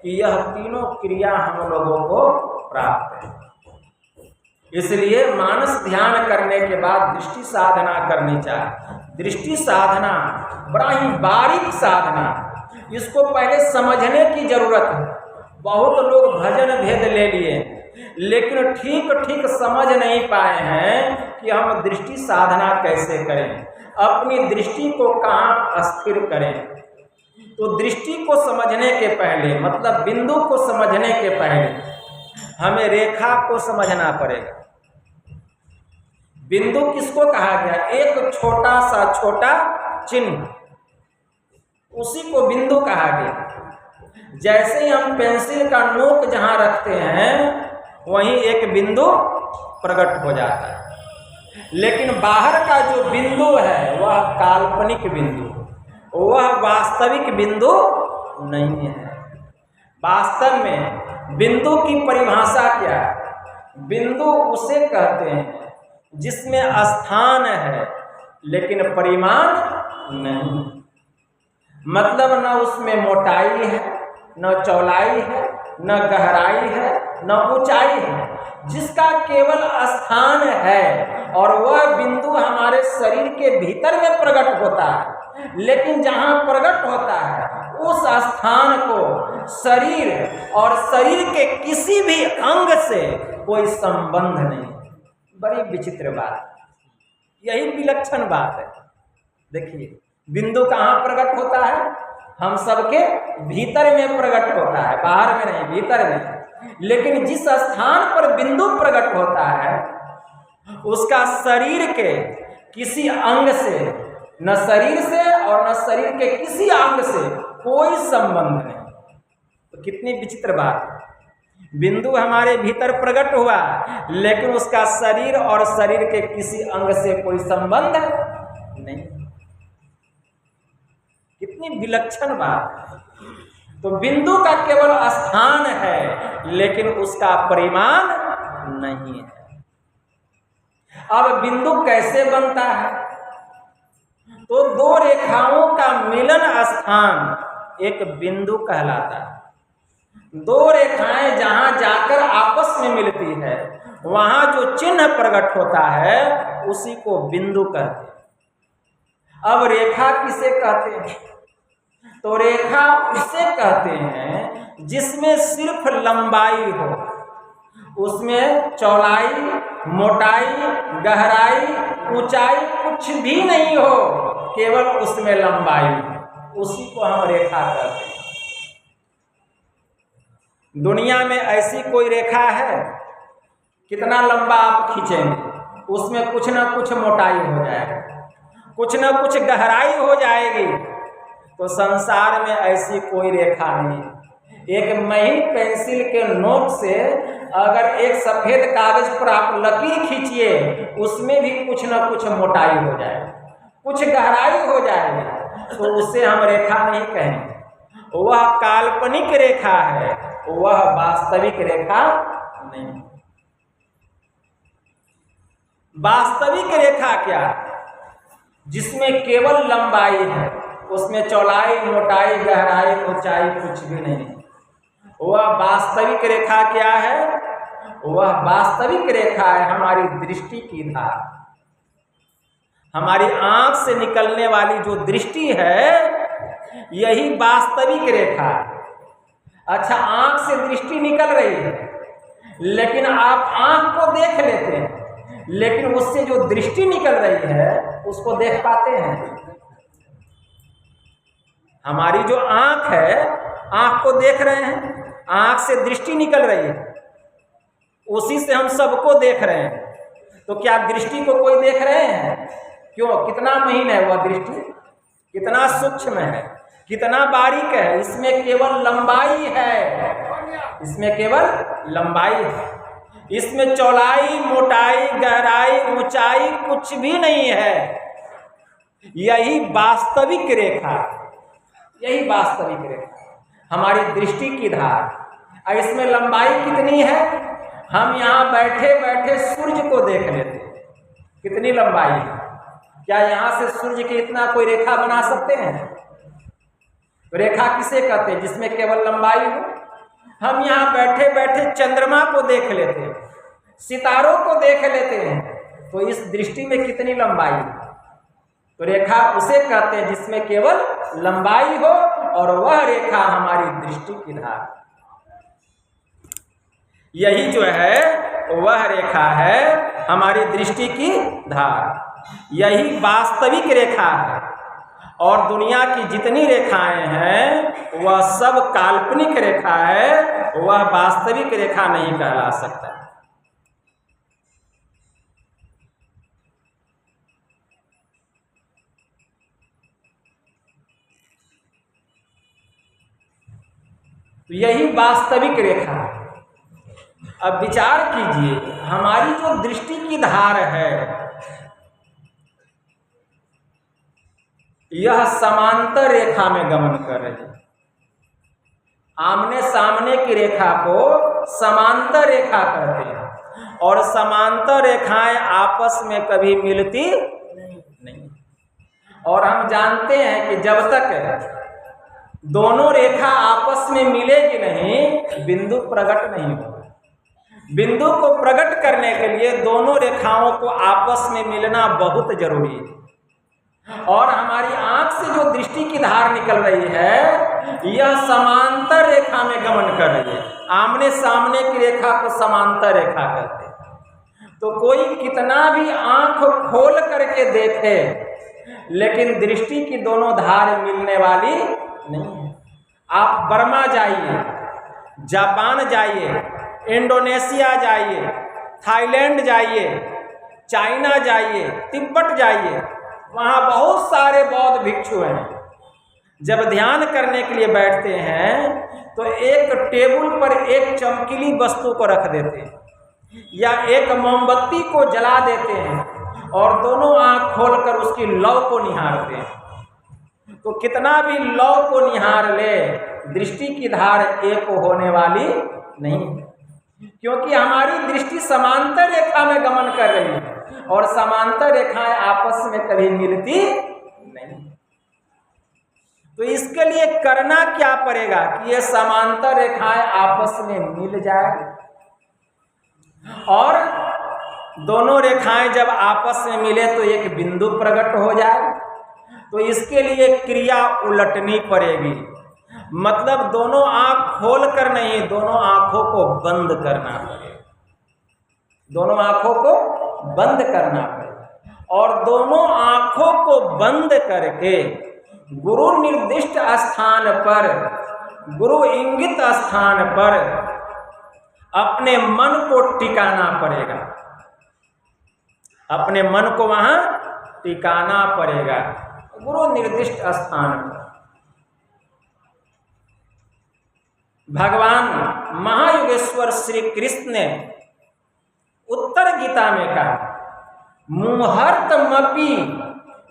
कि यह तीनों क्रिया हम लोगों को प्राप्त है। इसलिए मानस ध्यान करने के बाद दृष्टि साधना करनी चाहिए। दृष्टि साधना बड़ा ही बारीक साधना, इसको पहले समझने की जरूरत है। बहुत लोग भजन भेद ले लिए लेकिन ठीक ठीक समझ नहीं पाए हैं कि हम दृष्टि साधना कैसे करें, अपनी दृष्टि को कहाँ स्थिर करें। तो दृष्टि को समझने के पहले, मतलब बिंदु को समझने के पहले हमें रेखा को समझना पड़ेगा। बिंदु किसको कहा गया? एक छोटा सा छोटा चिन्ह, उसी को बिंदु कहा गया। जैसे ही हम पेंसिल का नोक जहां रखते हैं वहीं एक बिंदु प्रकट हो जाता है, लेकिन बाहर का जो बिंदु है वह काल्पनिक बिंदु, वह वास्तविक बिंदु नहीं है। वास्तव में बिंदु की परिभाषा क्या है? बिंदु उसे कहते हैं जिसमें स्थान है लेकिन परिमाण नहीं, मतलब न उसमें मोटाई है, न चौड़ाई है, न गहराई है, न ऊंचाई है, जिसका केवल स्थान है। और वह बिंदु हमारे शरीर के भीतर में प्रकट होता है, लेकिन जहाँ प्रकट होता है उस स्थान को शरीर और शरीर के किसी भी अंग से कोई संबंध नहीं। बड़ी विचित्र बात, यही विलक्षण बात है। देखिए, बिंदु कहाँ प्रकट होता है? हम सबके भीतर में प्रकट होता है, बाहर में नहीं, भीतर में। लेकिन जिस स्थान पर बिंदु प्रकट होता है उसका शरीर के किसी अंग से, न शरीर से और न शरीर के किसी अंग से कोई संबंध नहीं। तो कितनी विचित्र बात है। बिंदु हमारे भीतर प्रकट हुआ लेकिन उसका शरीर और शरीर के किसी अंग से कोई संबंध नहीं। कितनी विलक्षण बात है। तो बिंदु का केवल स्थान है लेकिन उसका परिमाण नहीं है। अब बिंदु कैसे बनता है? तो दो रेखाओं का मिलन स्थान एक बिंदु कहलाता है। दो रेखाएं जहां जाकर आपस में मिलती है वहां जो चिन्ह प्रकट होता है उसी को बिंदु कहते हैं। अब रेखा किसे कहते हैं? तो रेखा उसे कहते हैं जिसमें सिर्फ लंबाई हो, उसमें चौड़ाई, मोटाई, गहराई, ऊंचाई कुछ भी नहीं हो, केवल उसमें लंबाई हो, उसी को हम रेखा कहते हैं। दुनिया में ऐसी कोई रेखा है, कितना लंबा आप खींचेंगे उसमें कुछ ना कुछ मोटाई हो जाएगी, कुछ ना कुछ गहराई हो जाएगी। तो संसार में ऐसी कोई रेखा नहीं। एक महीन पेंसिल के नोक से अगर एक सफेद कागज पर आप लकीर खींचिए उसमें भी कुछ ना कुछ मोटाई हो जाएगी, कुछ गहराई हो जाएगी, तो उसे हम रेखा नहीं कहेंगे। वह काल्पनिक रेखा है, वह वास्तविक रेखा नहीं। वास्तविक रेखा क्या है? जिसमें केवल लंबाई है, उसमें चौड़ाई, मोटाई, गहराई, ऊंचाई कुछ भी नहीं। वह वास्तविक रेखा क्या है? वह वास्तविक रेखा है हमारी दृष्टि की धार। हमारी आंख से निकलने वाली जो दृष्टि है यही वास्तविक रेखा है। अच्छा, आंख से दृष्टि निकल रही है लेकिन आप आंख को देख लेते हैं, लेकिन उससे जो दृष्टि निकल रही है उसको देख पाते हैं? हमारी जो आंख है, आंख को देख रहे हैं, आंख से दृष्टि निकल रही है, उसी से हम सबको देख रहे हैं। तो क्या दृष्टि को कोई देख रहे हैं? क्यों? कितना महीन है वह दृष्टि, कितना सूक्ष्म है, कितना बारीक है। इसमें केवल लंबाई है, इसमें केवल लंबाई है, इसमें चौड़ाई, मोटाई, गहराई, ऊंचाई कुछ भी नहीं है। यही वास्तविक रेखा, यही वास्तविक रेखा हमारी दृष्टि की धार। इसमें लंबाई कितनी है? हम यहाँ बैठे बैठे सूर्य को देख लेते हैं, कितनी लंबाई है। क्या यहाँ से सूर्य की इतना कोई रेखा बना सकते हैं? तो रेखा किसे कहते हैं? जिसमें केवल लंबाई हो। हम यहाँ बैठे बैठे चंद्रमा को देख लेते हैं, सितारों को देख लेते हैं, तो इस दृष्टि में कितनी लंबाई है? तो रेखा उसे कहते हैं जिसमें केवल लंबाई हो और वह रेखा हमारी दृष्टि की धार। यही जो है वह रेखा है हमारी दृष्टि की धार, यही वास्तविक रेखा है। और दुनिया की जितनी रेखाएं हैं वह सब काल्पनिक रेखा है, वह वास्तविक रेखा नहीं कहला सकता। तो यही वास्तविक रेखा है। अब विचार कीजिए, हमारी जो दृष्टि की धार है यह समांतर रेखा में गमन कर रही है। आमने सामने की रेखा को समांतर रेखा कहते हैं, और समांतर रेखाएं आपस में कभी मिलती नहीं। और हम जानते हैं कि जब तक दोनों रेखा आपस में मिलेगी नहीं, बिंदु प्रकट नहीं होगा। बिंदु को प्रकट करने के लिए दोनों रेखाओं को आपस में मिलना बहुत जरूरी है। और हमारी आंख से जो दृष्टि की धार निकल रही है यह समांतर रेखा में गमन कर रही है। आमने सामने की रेखा को समांतर रेखा कहते हैं। तो कोई कितना भी आंख खोल करके देखे लेकिन दृष्टि की दोनों धार मिलने वाली नहीं है। आप बर्मा जाइए, जापान जाइए, इंडोनेशिया जाइए, थाईलैंड जाइए, चाइना जाइए, तिब्बत जाइए, वहाँ बहुत सारे बौद्ध भिक्षु हैं। जब ध्यान करने के लिए बैठते हैं तो एक टेबल पर एक चमकीली वस्तु को रख देते हैं या एक मोमबत्ती को जला देते हैं और दोनों आँख खोलकर उसकी लौ को निहारते हैं। तो कितना भी लौ को निहार ले, दृष्टि की धार एक होने वाली नहीं है, क्योंकि हमारी दृष्टि समांतर रेखा में गमन कर रही है और समांतर रेखाएं आपस में कभी मिलती नहीं। तो इसके लिए करना क्या पड़ेगा कि ये समांतर रेखाएं आपस में मिल जाए, और दोनों रेखाएं जब आपस में मिले तो एक बिंदु प्रकट हो जाए। तो इसके लिए क्रिया उलटनी पड़ेगी, मतलब दोनों आंख खोल कर नहीं, दोनों आंखों को बंद करना पड़ेगा। दोनों आंखों को बंद करना पड़ेगा और दोनों आंखों को बंद करके गुरु निर्दिष्ट स्थान पर, गुरु इंगित स्थान पर अपने मन को टिकाना पड़ेगा। अपने मन को वहां टिकाना पड़ेगा गुरु निर्दिष्ट स्थान पर। भगवान महायोगेश्वर श्री कृष्ण ने उत्तर गीता में कहा, मुहूर्तमपि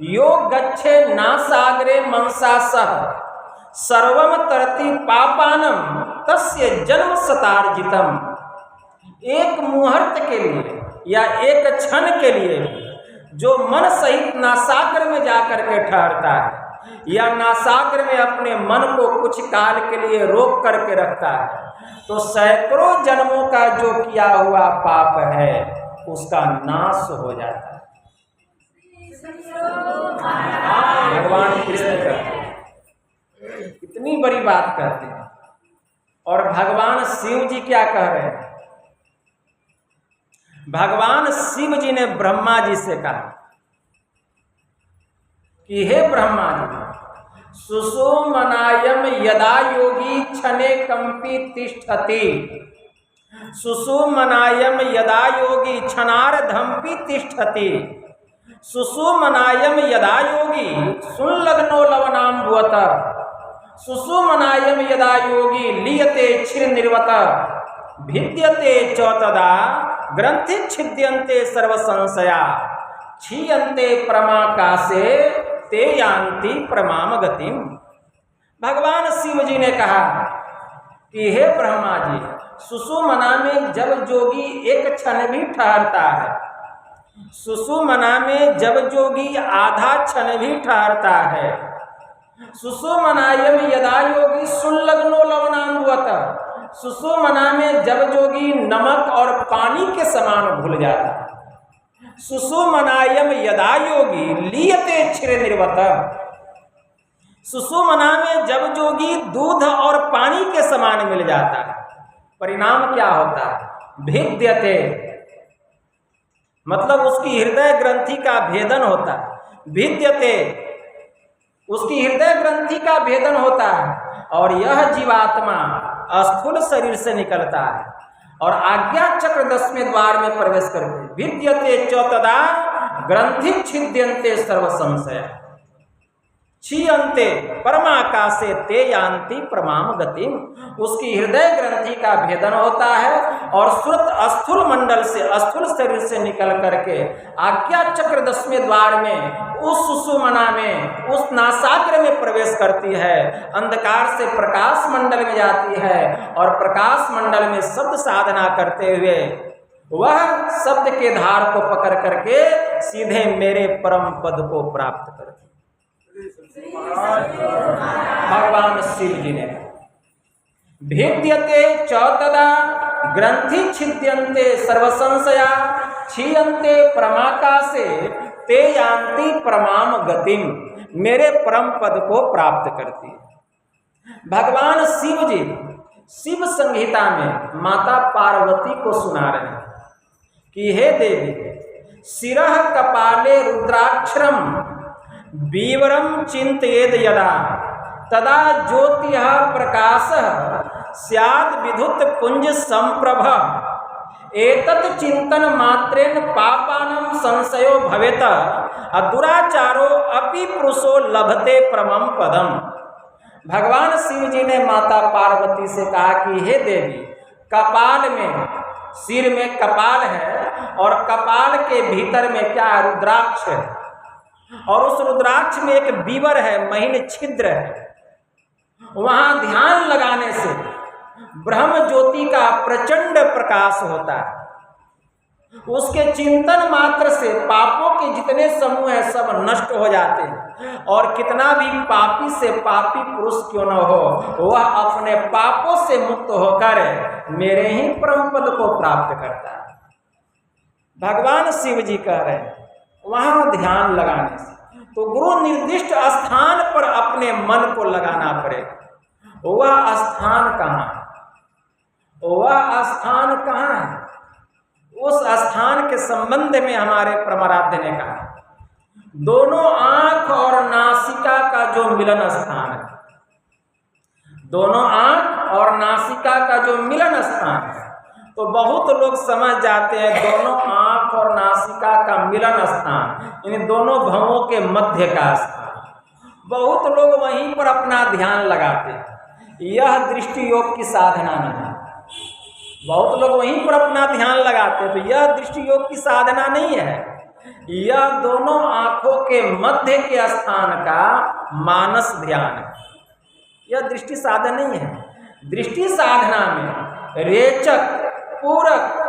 यो गच्छे नासाग्रे मनसा सह सर्वम तरति पापानम तस्य जन्म शतार्जितम। एक मुहूर्त के लिए या एक क्षण के लिए जो मन सहित नासाग्र में जाकर के ठहरता है या नासाग्र में अपने मन को कुछ काल के लिए रोक करके रखता है, तो सैकड़ों जन्मों का जो किया हुआ पाप है उसका नाश हो जाता है। भगवान कृष्ण कहते हैं, कितनी बड़ी बात कहते हैं। और भगवान शिव जी क्या कह रहे हैं? भगवान शिव जी ने ब्रह्मा जी से कहा कि हे ब्रह्मा जी, सुषुम्नायम यदा योगी क्षणे कंपी तिष्ठति, सुषुम्नायम यदा योगी क्षणार्धमपि तिष्ठति, सुषुम्नायम यदा योगी सुलग्नो लवनाम्बुवत, सुषुम्नायम यदा योगी लीयते क्षीरनिर्वत, भिद्यते च तदा ग्रंथि छिद्यन्ते सर्व संशया, क्षीयन्ते प्रमाकाशे ते यान्ति प्रमाम गतिम। भगवान शिव जी ने कहा कि हे ब्रह्मा जी, सुषुम्ना में जब जोगी एक क्षण भी ठहरता है, सुषुम्ना में जब जोगी आधा क्षण भी ठहरता है, सुषुम्नायम यदा योगी सुलग्नो लवनाम्बुवत, सुषुम्ना में जब जोगी नमक और पानी के समान घुल जाता है, सुषुम्नायम यदा योगी लीयते क्षीरनिर्वत, सुषुम्ना में जब जोगी दूध और पानी के समान मिल जाता है, परिणाम क्या होता है? भिद्यते, मतलब उसकी हृदय ग्रंथि का भेदन होता है। भिद्यते, उसकी हृदय ग्रंथि का भेदन होता है और यह जीवात्मा स्थूल शरीर से निकलता है और आज्ञा चक्र 10वें द्वार में प्रवेश करके विद्यते च तदा ग्रंथि छिद्यन्ते सर्व संशय क्षीयन्ते परमाकाशे ते यान्ति परमाम गतिम। उसकी हृदय ग्रंथि का भेदन होता है और स्थूल मंडल से स्थूल शरीर से निकल करके आज्ञा चक्र 10वें द्वार में उस सुषुम्ना में उस नासाग्र में प्रवेश करती है। अंधकार से प्रकाश मंडल में जाती है और प्रकाश मंडल में शब्द साधना करते हुए वह शब्द के धार को पकड़ करके सीधे मेरे परम पद को प्राप्त करती। भगवान शिव जी ने भिद्यते च तदा ग्रंथि छिद्यन्ते सर्व संशया क्षीयन्ते परमाकाशे ते यान्ति परमाम गतिम। मेरे परम पद को प्राप्त करती है। भगवान शिव जी शिव संहिता में माता पार्वती को सुना रहे हैं कि हे देवी शिरः कपाले रुद्राक्षरम बीवरम चिंतयेद यदा तदा ज्योतिः प्रकाशः स्याद् विद्युत पुंज संप्रभ एतत् चिंतन मात्रेण पापानां संशयो भवेत दुराचारो अपि पुरुषो लभते परमं पदम। भगवान शिव जी ने माता पार्वती से कहा कि हे देवी कपाल में सिर में कपाल है और कपाल के भीतर में क्या है रुद्राक्ष है और उस रुद्राक्ष में एक बीवर है महीन छिद्र है। वहां ध्यान लगाने से ब्रह्म ज्योति का प्रचंड प्रकाश होता है। उसके चिंतन मात्र से पापों के जितने समूह हैं सब नष्ट हो जाते हैं और कितना भी पापी से पापी पुरुष क्यों न हो वह अपने पापों से मुक्त होकर मेरे ही परम पद को प्राप्त करता है। भगवान शिव जी कह रहे हैं वहां ध्यान लगाने से तो गुरु निर्दिष्ट स्थान पर अपने मन को लगाना पड़ेगा। वह स्थान कहाँ है? वह स्थान कहाँ है? उस स्थान के संबंध में हमारे परमाराध्य ने कहा दोनों आंख और नासिका का जो मिलन स्थान है, दोनों आंख और नासिका का जो मिलन स्थान है, तो बहुत लोग समझ जाते हैं दोनों आंख और नासिका का मिलन स्थान इन दोनों भवों के मध्य का स्थान। बहुत लोग वहीं पर अपना ध्यान लगाते हैं। यह दृष्टि योग की साधना नहीं है। बहुत लोग वहीं पर अपना ध्यान लगाते हैं तो यह दृष्टि योग की साधना नहीं है। यह दोनों आंखों के मध्य के स्थान का मानस ध्यान है। यह दृष्टि साधन नहीं है। दृष्टि साधना में रेचक पूरक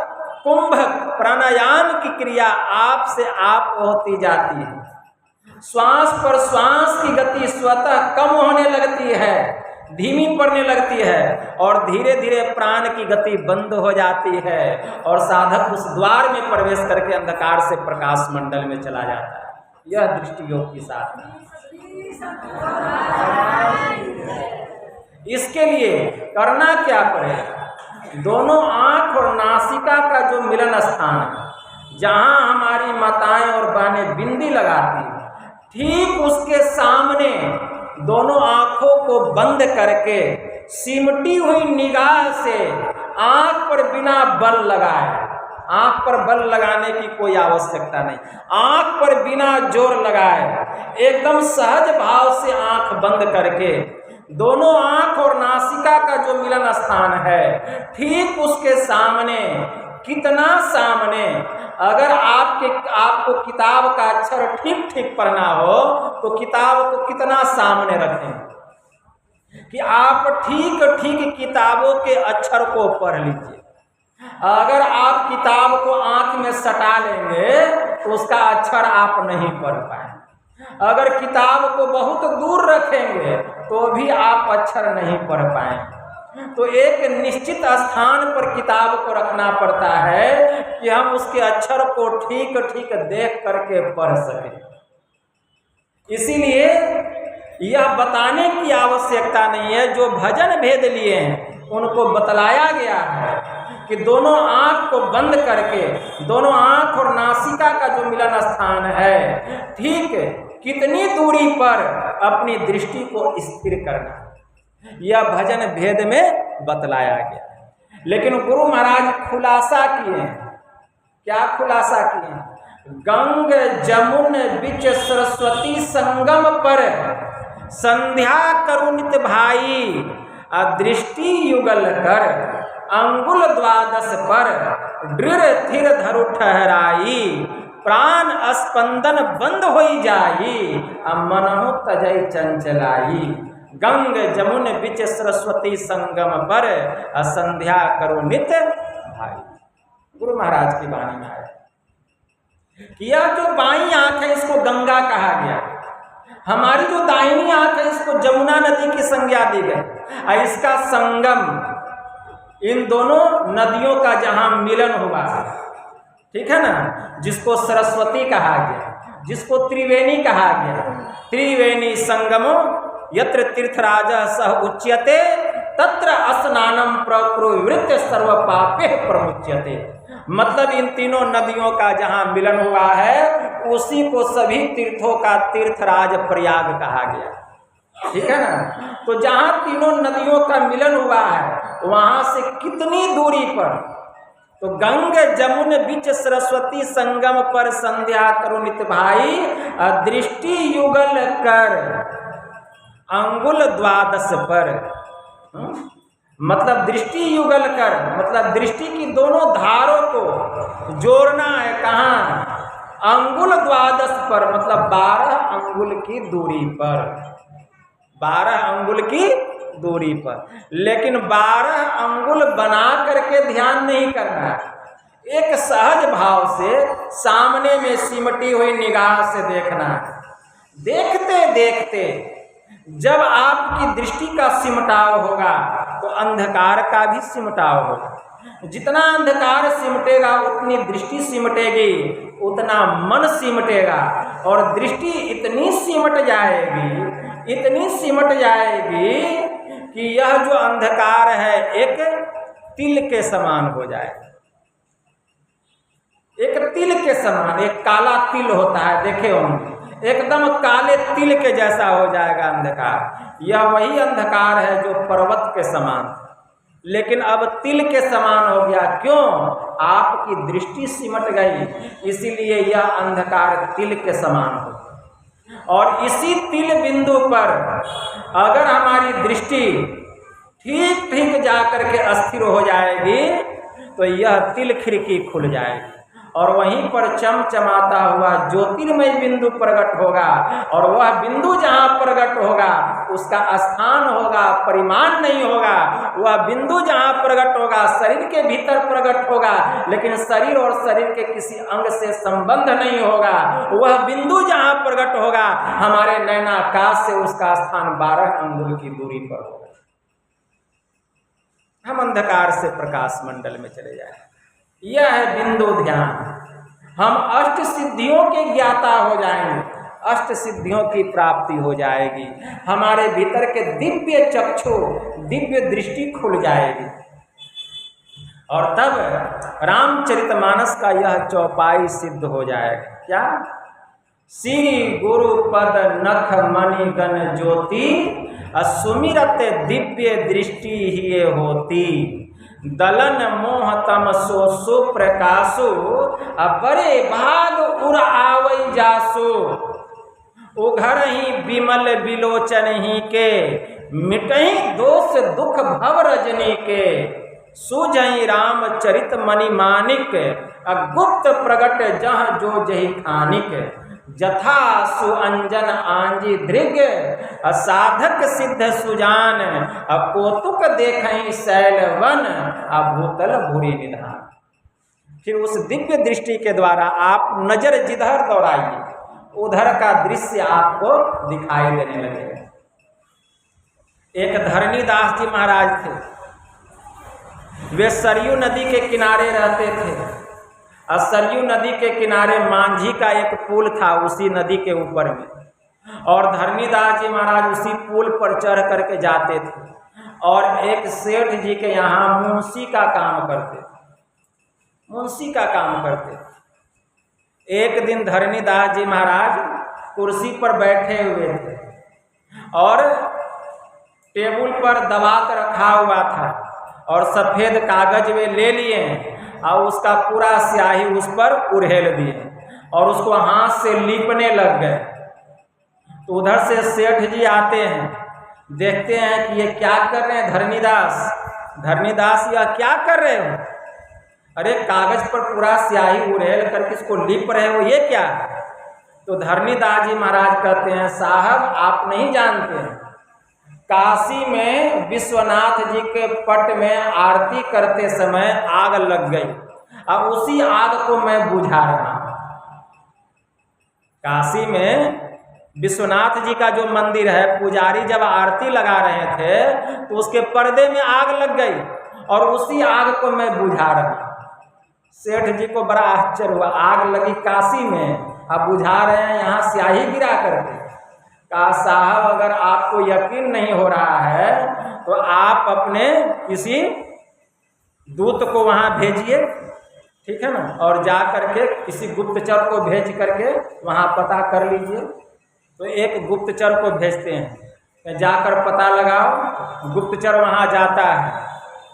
कुंभक प्राणायाम की क्रिया आप से आप होती जाती है। श्वास पर श्वास की गति स्वतः कम होने लगती है, धीमी पड़ने लगती है और धीरे धीरे प्राण की गति बंद हो जाती है और साधक उस द्वार में प्रवेश करके अंधकार से प्रकाश मंडल में चला जाता है। यह दृष्टि योग की साधना। इसके लिए करना क्या पड़ेगा? दोनों आंख और नासिका का जो मिलन स्थान है जहां हमारी माताएं और बहनें बिंदी लगाती हैं ठीक उसके सामने दोनों आंखों को बंद करके सिमटी हुई निगाह से आंख पर बिना बल लगाए, आंख पर बल लगाने की कोई आवश्यकता नहीं, आंख पर बिना जोर लगाए एकदम सहज भाव से आंख बंद करके दोनों आंख और नासिका का जो मिलन स्थान है ठीक उसके सामने, कितना सामने, अगर आपको किताब का अक्षर ठीक ठीक पढ़ना हो तो किताब को कितना सामने रखें कि आप ठीक ठीक किताबों के अक्षर को पढ़ लीजिए। अगर आप किताब को आंख में सटा लेंगे तो उसका अक्षर आप नहीं पढ़ पाएंगे। अगर किताब को बहुत दूर रखेंगे तो भी आप अक्षर नहीं पढ़ पाएंगे। तो एक निश्चित स्थान पर किताब को रखना पड़ता है कि हम उसके अक्षर को ठीक ठीक देख करके पढ़ सकें। इसीलिए यह बताने की आवश्यकता नहीं है, जो भजन भेद लिए हैं उनको बतलाया गया है कि दोनों आँख को बंद करके दोनों आँख और नासिका का जो मिलन स्थान है ठीक कितनी दूरी पर अपनी दृष्टि को स्थिर करना, यह भजन भेद में बतलाया गया। लेकिन गुरु महाराज खुलासा किए हैं। क्या खुलासा किए हैं? गंग जमुन बिच सरस्वती संगम पर संध्या करुणित भाई, दृष्टि युगल कर अंगुल द्वादश पर दृढ़ थिर धरु ठहराई, प्राण स्पंदन बंद होई जाई, मनहु तजई चंचलाई। गंग जमुन बिच सरस्वती संगम पर संध्या करुणित भाई। गुरु महाराज की वाणी में आया कि यह जो बाईं आंख है इसको गंगा कहा गया, हमारी जो दाहिनी आंख है इसको जमुना नदी की संज्ञा दी गई। और इसका संगम, इन दोनों नदियों का जहां मिलन हुआ है, ठीक है ना, जिसको सरस्वती कहा गया, जिसको त्रिवेणी कहा गया। त्रिवेणी संगमो यत्र तीर्थराज सह उच्यते तत्र स्नानम प्रकुरुवृत्त सर्व पापे प्रमुच्यते। मतलब इन तीनों नदियों का जहां मिलन हुआ है उसी को सभी तीर्थों का तीर्थराज प्रयाग कहा गया, ठीक है ना। तो जहां तीनों नदियों का मिलन हुआ है वहां से कितनी दूरी पर? तो गंग जमुन बिच सरस्वती संगम पर संध्या करुणित भाई, दृष्टि युगल कर अंगुल द्वादश पर। मतलब दृष्टि युगल कर, मतलब दृष्टि की दोनों धारों को जोड़ना है। कहाँ? अंगुल द्वादश पर, मतलब 12 अंगुल की दूरी पर, 12 अंगुल की दूरी पर। लेकिन 12 अंगुल बना करके ध्यान नहीं करना है, एक सहज भाव से सामने में सिमटी हुई निगाह से देखना है। देखते देखते जब आपकी दृष्टि का सिमटाव होगा तो अंधकार का भी सिमटाव होगा। जितना अंधकार सिमटेगा उतनी दृष्टि सिमटेगी, उतना मन सिमटेगा, और दृष्टि इतनी सिमट जाएगी, इतनी सिमट जाएगी कि यह जो अंधकार है एक तिल के समान हो जाएगा। एक तिल के समान, एक काला तिल होता है, देखे होंगे, एकदम काले तिल के जैसा हो जाएगा अंधकार। यह वही अंधकार है जो पर्वत के समान, लेकिन अब तिल के समान हो गया। क्यों? आपकी दृष्टि सिमट गई, इसीलिए यह अंधकार तिल के समान हो। और इसी तिल बिंदु पर अगर हमारी दृष्टि ठीक ठीक जाकर के अस्थिर हो जाएगी तो यह तिल खिड़की खुल जाएगी, और वहीं पर चमचमाता हुआ ज्योतिर्मय बिंदु प्रकट होगा। और वह बिंदु जहाँ प्रकट होगा उसका स्थान होगा, परिमाण नहीं होगा। वह बिंदु जहाँ प्रकट होगा शरीर के भीतर प्रकट होगा, लेकिन शरीर और शरीर के किसी अंग से संबंध नहीं होगा। वह बिंदु जहाँ प्रकट होगा हमारे नैनाकाश से उसका स्थान 12 अंगुल की दूरी पर होगा। हम अंधकार से प्रकाश मंडल में चले जाएं। यह है बिंदु ध्यान। हम अष्ट सिद्धियों के ज्ञाता हो जाएंगे, अष्ट सिद्धियों की प्राप्ति हो जाएगी, हमारे भीतर के दिव्य चक्षु, दिव्य दृष्टि खुल जाएगी। और तब रामचरितमानस का यह चौपाई सिद्ध हो जाएगा। क्या? श्री गुरु पद नख मणि गण ज्योति, सुमिरत दिव्य दृष्टि ही होती, दलन मोह तम सो सुप्रकाशु, बड़े भाग उर आवई जासु, उघर ही विमल बिलोचन ही के, मिटही दोष दुख भव रजनी के, सुजही रामचरित मणि मानिक, गुप्त प्रगट जह जो जही खानिक, जथा सुअंजन आंजी दृग, साधक सिद्ध सुजान, कौतुक देखहि शैल वन, भूतल भूरि निधान। फिर उस दिव्य दृष्टि के द्वारा आप नजर जिधर दौड़ाइए उधर का दृश्य आपको दिखाई देने लगेगा। एक धरणीदास जी महाराज थे, वे सरयू नदी के किनारे रहते थे। और सरयू नदी के किनारे मांझी का एक पुल था उसी नदी के ऊपर में, और धरणीदास जी महाराज उसी पुल पर चढ़ करके जाते थे। और एक सेठ जी के यहाँ मुंशी का काम करते, मुंशी का काम करते। एक दिन धरणीदास जी महाराज कुर्सी पर बैठे हुए थे और टेबल पर दबात रखा हुआ था और सफ़ेद कागज वे ले लिए और उसका पूरा स्याही उस पर उड़ेल दिए और उसको हाथ से लीपने लग गए। तो उधर से सेठ जी आते हैं, देखते हैं कि ये क्या कर रहे हैं धरणीदास यह क्या कर रहे हो? अरे कागज पर पूरा स्याही उड़ेल करके इसको लिप रहे हो, ये क्या है? तो धरणीदास जी महाराज कहते हैं, साहब आप नहीं जानते, काशी में विश्वनाथ जी के पट में आरती करते समय आग लग गई, अब उसी आग को मैं बुझा रहा हूं। काशी में विश्वनाथ जी का जो मंदिर है, पुजारी जब आरती लगा रहे थे तो उसके पर्दे में आग लग गई और उसी आग को मैं बुझा रहा हूं। सेठ जी को बड़ा आश्चर्य हुआ, आग लगी काशी में, अब बुझा रहे हैं यहाँ स्याही गिरा करके। कहा साहब अगर आपको यकीन नहीं हो रहा है तो आप अपने किसी दूत को वहाँ भेजिए, ठीक है ना, और जा करके किसी गुप्तचर को भेज करके वहाँ पता कर लीजिए। तो एक गुप्तचर को भेजते हैं, जाकर पता लगाओ। गुप्तचर वहाँ जाता है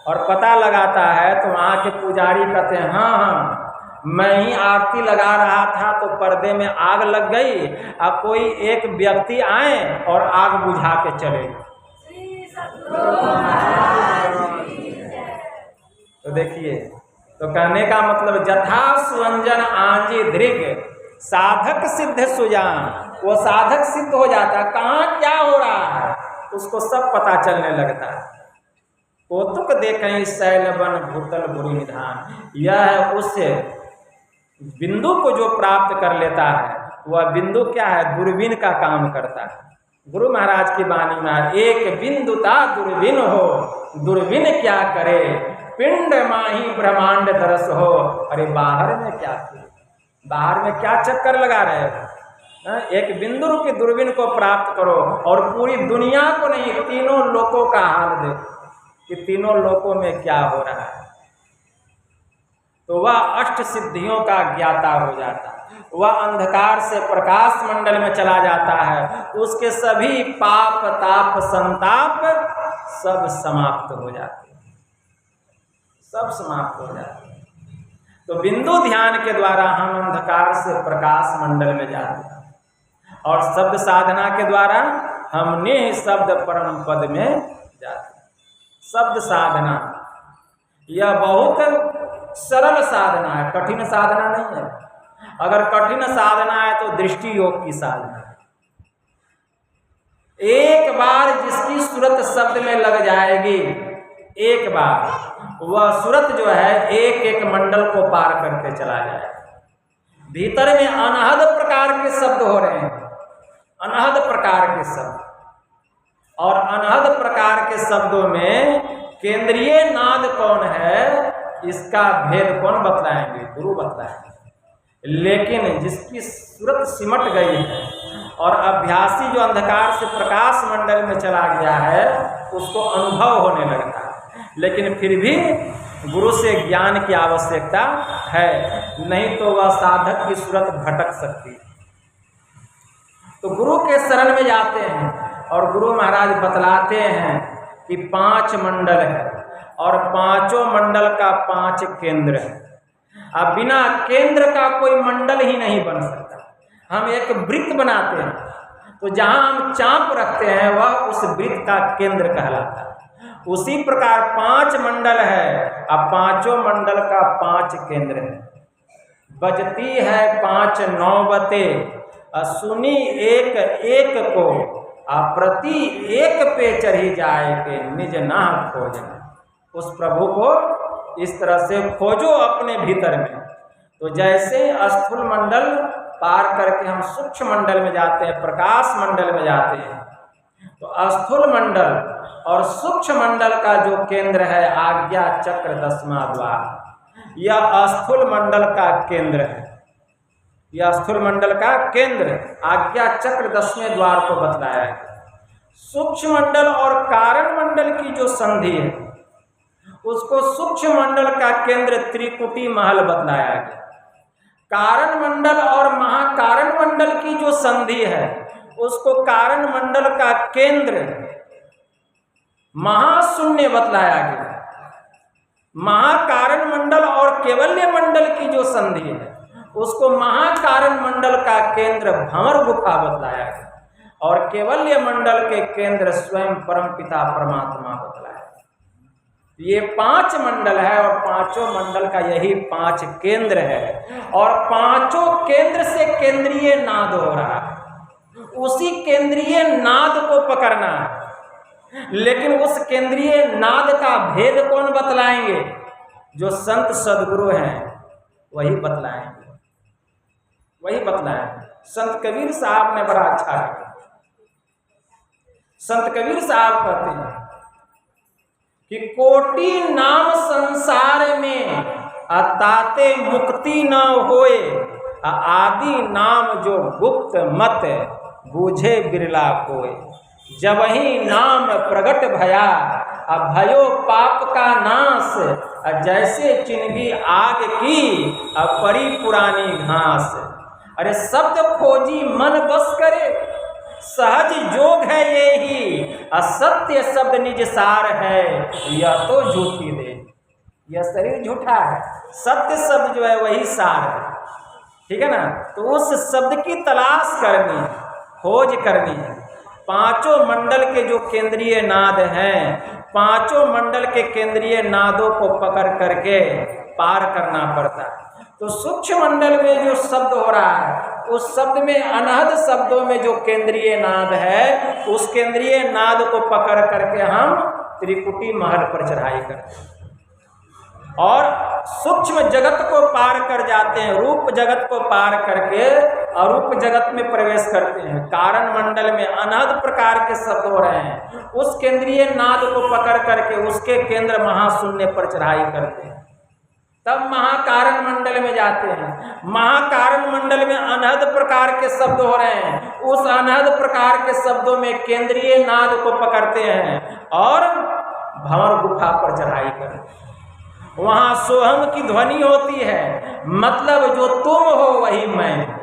और पता लगाता है तो वहाँ के पुजारी कहते हैं, हाँ मैं ही आरती लगा रहा था तो पर्दे में आग लग गई, अब कोई एक व्यक्ति आए और आग बुझा के चले। तो देखिए, तो कहने का मतलब जथा सुअंजन आंजी धृग साधक सिद्ध सुजान, वो साधक सिद्ध हो जाता है, कहाँ क्या हो रहा है उसको सब पता चलने लगता है। कौतुक देखें शैल बन भूतल बुरी निधान, यह उस बिंदु को जो प्राप्त कर लेता है वह बिंदु क्या है, दूरबीन का काम करता है। गुरु महाराज की वाणी में, एक बिंदु ता दूरबीन हो, दूरबीन क्या करे, पिंड माही ब्रह्मांड दरस हो। अरे बाहर में क्या किए, बाहर में क्या चक्कर लगा रहे हो? एक बिंदु रूपी दूरबीन को प्राप्त करो और पूरी दुनिया को नहीं, तीनों लोकों का हाल देखो कि तीनों लोकों में क्या हो रहा है। तो वह अष्ट सिद्धियों का ज्ञाता हो जाता है, वह अंधकार से प्रकाश मंडल में चला जाता है, उसके सभी पाप ताप संताप सब समाप्त हो जाते हैं, सब समाप्त हो जाते हैं। तो बिंदु ध्यान के द्वारा हम अंधकार से प्रकाश मंडल में जाते हैं और शब्द साधना के द्वारा हम निःशब्द परम पद में जाते हैं। शब्द साधना यह बहुत सरल साधना है, कठिन साधना नहीं है। अगर कठिन साधना है तो दृष्टि योग की साधना है। एक बार जिसकी सूरत शब्द में लग जाएगी, एक बार वह सूरत जो है एक एक मंडल को पार करके चला जाएगा। भीतर में अनहद प्रकार के शब्द हो रहे हैं, अनहद प्रकार के शब्द, और अनहद प्रकार के शब्दों में केंद्रीय नाद कौन है इसका भेद कौन बतलाएंगे? गुरु बतलाएंगे। लेकिन जिसकी सूरत सिमट गई है और अभ्यासी जो अंधकार से प्रकाश मंडल में चला गया है उसको अनुभव होने लगता है, लेकिन फिर भी गुरु से ज्ञान की आवश्यकता है, नहीं तो वह साधक की सूरत भटक सकती है। तो गुरु के शरण में जाते हैं और गुरु महाराज बतलाते हैं कि 5 मंडल है और पांचों मंडल का 5 केंद्र है। अब बिना केंद्र का कोई मंडल ही नहीं बन सकता। हम एक वृत्त बनाते हैं तो जहां हम चाप रखते हैं वह उस वृत्त का केंद्र कहलाता है। उसी प्रकार 5 मंडल है, अब पांचों मंडल का 5 केंद्र है। बजती है 5 नौबते, सुनी एक एक को, प्रति एक पे चढ़ी जाए के निज ना खोजना। उस प्रभु को इस तरह से खोजो अपने भीतर में। तो जैसे स्थूल मंडल पार करके हम सूक्ष्म मंडल में जाते हैं, प्रकाश मंडल में जाते हैं, तो स्थूल मंडल और सूक्ष्म मंडल का जो केंद्र है आज्ञा चक्र 10वां द्वार, यह स्थूल मंडल का केंद्र है। यह स्थूल मंडल का केंद्र आज्ञा चक्र 10वें द्वार को बतलाया है। सूक्ष्म मंडल और कारण मंडल की जो संधि है उसको सूक्ष्म मंडल का केंद्र त्रिकुटी महल बतलाया गया। कारण मंडल और महाकारण मंडल की जो संधि है उसको कारण मंडल का केंद्र महाशून्य बतलाया गया। महाकारण मंडल और केवल्य मंडल की जो संधि है उसको महाकारण मंडल का केंद्र भंवर गुफा बतलाया गया और केवल्य मंडल के केंद्र स्वयं परमपिता परमात्मा बतलाया। ये 5 मंडल है और पांचों मंडल का यही 5 केंद्र है और पांचों केंद्र से केंद्रीय नाद हो रहा है। उसी केंद्रीय नाद को पकड़ना है, लेकिन उस केंद्रीय नाद का भेद कौन बतलाएंगे? जो संत सदगुरु हैं वही बतलाएंगे, वही बतलाएंगे। संत कबीर साहब ने बड़ा अच्छा कहा। संत कबीर साहब कहते हैं कि कोटि नाम संसार में ताते मुक्ति न होए, आदि नाम जो गुप्त मत बूझे बिरला कोय। जब ही नाम प्रगट भया भयो पाप का नाश, जैसे चिन्हगी आग की परी पुरानी घास। अरे शब्द खोजी मन बस करे, सहज जोग है ये ही, असत्य शब्द निज सार है, यह तो झूठी दे। यह शरीर झूठा है, सत्य शब्द जो है वही सार है। ठीक है ना? तो उस शब्द की तलाश करनी है, खोज करनी है। पांचों मंडल के जो केंद्रीय नाद हैं, पांचों मंडल के केंद्रीय नादों को पकड़ करके पार करना पड़ता है। तो सूक्ष्म मंडल में जो शब्द हो रहा है उस शब्द में अनहद शब्दों में जो केंद्रीय नाद है उस केंद्रीय नाद को पकड़ करके हम त्रिकुटी महल पर चढ़ाई करते हैं और सूक्ष्म जगत को पार कर जाते हैं। रूप जगत को पार करके अरूप जगत में प्रवेश करते हैं। कारण मंडल में अनहद प्रकार के शब्द हो रहे हैं, उस केंद्रीय नाद को पकड़ करके उसके केंद्र महाशून्य पर चढ़ाई करते हैं, तब महाकारण मंडल में जाते हैं। महाकारण मंडल में अनहद प्रकार के शब्द हो रहे हैं, उस अनहद प्रकार के शब्दों में केंद्रीय नाद को पकड़ते हैं और भंवर गुफा पर चढ़ाई करते हैं। वहां सोहम की ध्वनि होती है, मतलब जो तुम हो वही मैं।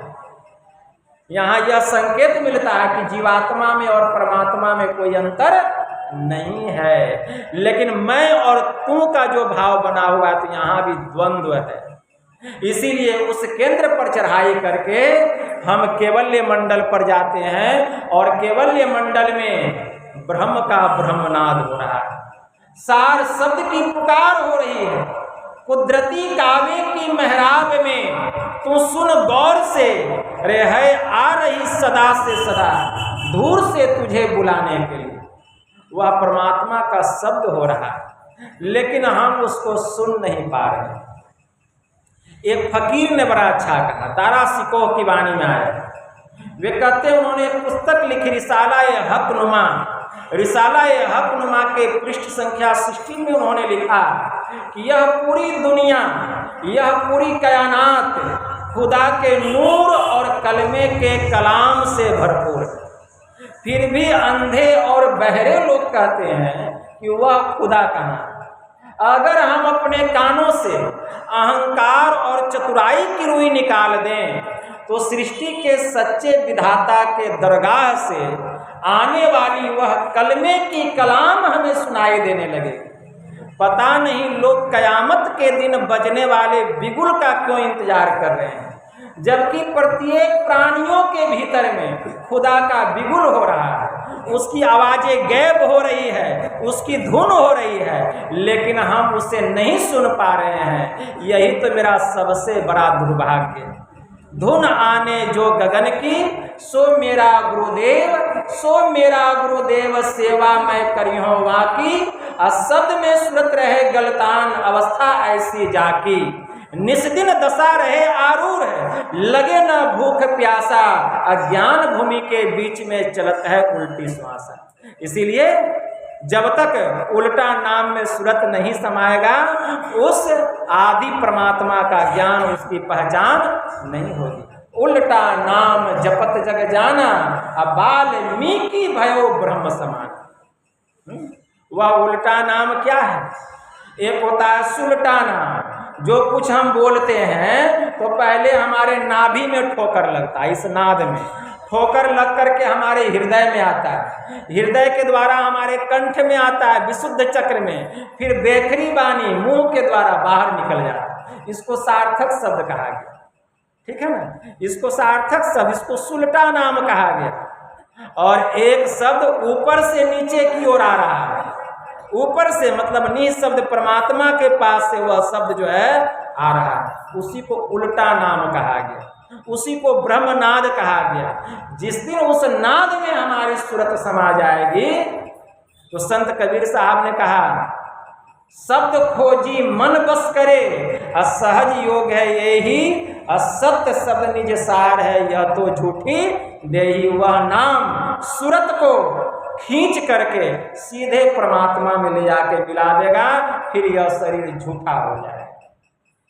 यहाँ यह संकेत मिलता है कि जीवात्मा में और परमात्मा में कोई अंतर नहीं है, लेकिन मैं और तू का जो भाव बना हुआ है तो यहाँ भी द्वंद्व है। इसीलिए उस केंद्र पर चढ़ाई करके हम केवल्य मंडल पर जाते हैं और केवल्य मंडल में ब्रह्म का ब्रह्मनाद हो रहा है। सार शब्द की पुकार हो रही है। कुदरती कावे की मेहराब में तू सुन गौर से, रे है आ रही सदा से सदा दूर से तुझे बुलाने के लिए। वह परमात्मा का शब्द हो रहा है, लेकिन हम उसको सुन नहीं पा रहे। एक फकीर ने बड़ा अच्छा कहा, तारा सिकोह की वाणी में आया। वे कहते, उन्होंने एक पुस्तक लिखी रिसाला-ए-हक-नुमा। रिसाला-ए-हक-नुमा के पृष्ठ संख्या 16 में उन्होंने लिखा कि यह पूरी दुनिया, यह पूरी कायनात खुदा के नूर और कलमे के कलाम से भरपूर है। फिर भी अंधे और बहरे लोग कहते हैं कि वह खुदा कहाँ है। अगर हम अपने कानों से अहंकार और चतुराई की रुई निकाल दें तो सृष्टि के सच्चे विधाता के दरगाह से आने वाली वह कलमे की कलाम हमें सुनाई देने लगे। पता नहीं लोग कयामत के दिन बजने वाले बिगुल का क्यों इंतजार कर रहे हैं, जबकि प्रत्येक प्राणियों के भीतर में खुदा का बिगुल हो रहा है, उसकी आवाजें गैब हो रही है, उसकी धुन हो रही है, लेकिन हम उसे नहीं सुन पा रहे हैं। यही तो मेरा सबसे बड़ा दुर्भाग्य है। धुन आने जो गगन की, सो मेरा गुरुदेव, सो मेरा गुरुदेव सेवा मैं करियो वाकी। शब्द में सुरत रहे गलतान अवस्था ऐसी जाकी। निस्दिन दशा रहे आरूढ़ है, लगे न भूख प्यासा। अज्ञान भूमि के बीच में चलत है उल्टी श्वासा। इसीलिए जब तक उल्टा नाम में सूरत नहीं समाएगा उस आदि परमात्मा का ज्ञान, उसकी पहचान नहीं होगी। उल्टा नाम जपत जग जाना, अब वाल्मीकि भयो ब्रह्म समान। वह उल्टा नाम क्या है? एक होता है सुल्टाना, जो कुछ हम बोलते हैं तो पहले हमारे नाभि में ठोकर लगता है, इस नाद में ठोकर लग करके हमारे हृदय में आता है, हृदय के द्वारा हमारे कंठ में आता है विशुद्ध चक्र में, फिर बेखरी बानी मुंह के द्वारा बाहर निकल जाता है। इसको सार्थक शब्द कहा गया, ठीक है ना, इसको सार्थक शब्द, इसको सुलटा नाम कहा गया। और एक शब्द ऊपर से नीचे की ओर आ रहा है, ऊपर से मतलब नि शब्द परमात्मा के पास से वह शब्द जो है आ रहा है, उसी को उल्टा नाम कहा गया, उसी को ब्रह्मनाद कहा गया। जिस दिन उस नाद में हमारी सूरत समा जाएगी तो संत कबीर साहब ने कहा, शब्द खोजी मन बस करे, असहज योग है यही, असत्य शब्द निज सार है, यह तो झूठी देही। वह नाम सूरत को खींच करके सीधे परमात्मा में ले जाके मिला देगा, फिर यह शरीर झूठा हो जाएगा,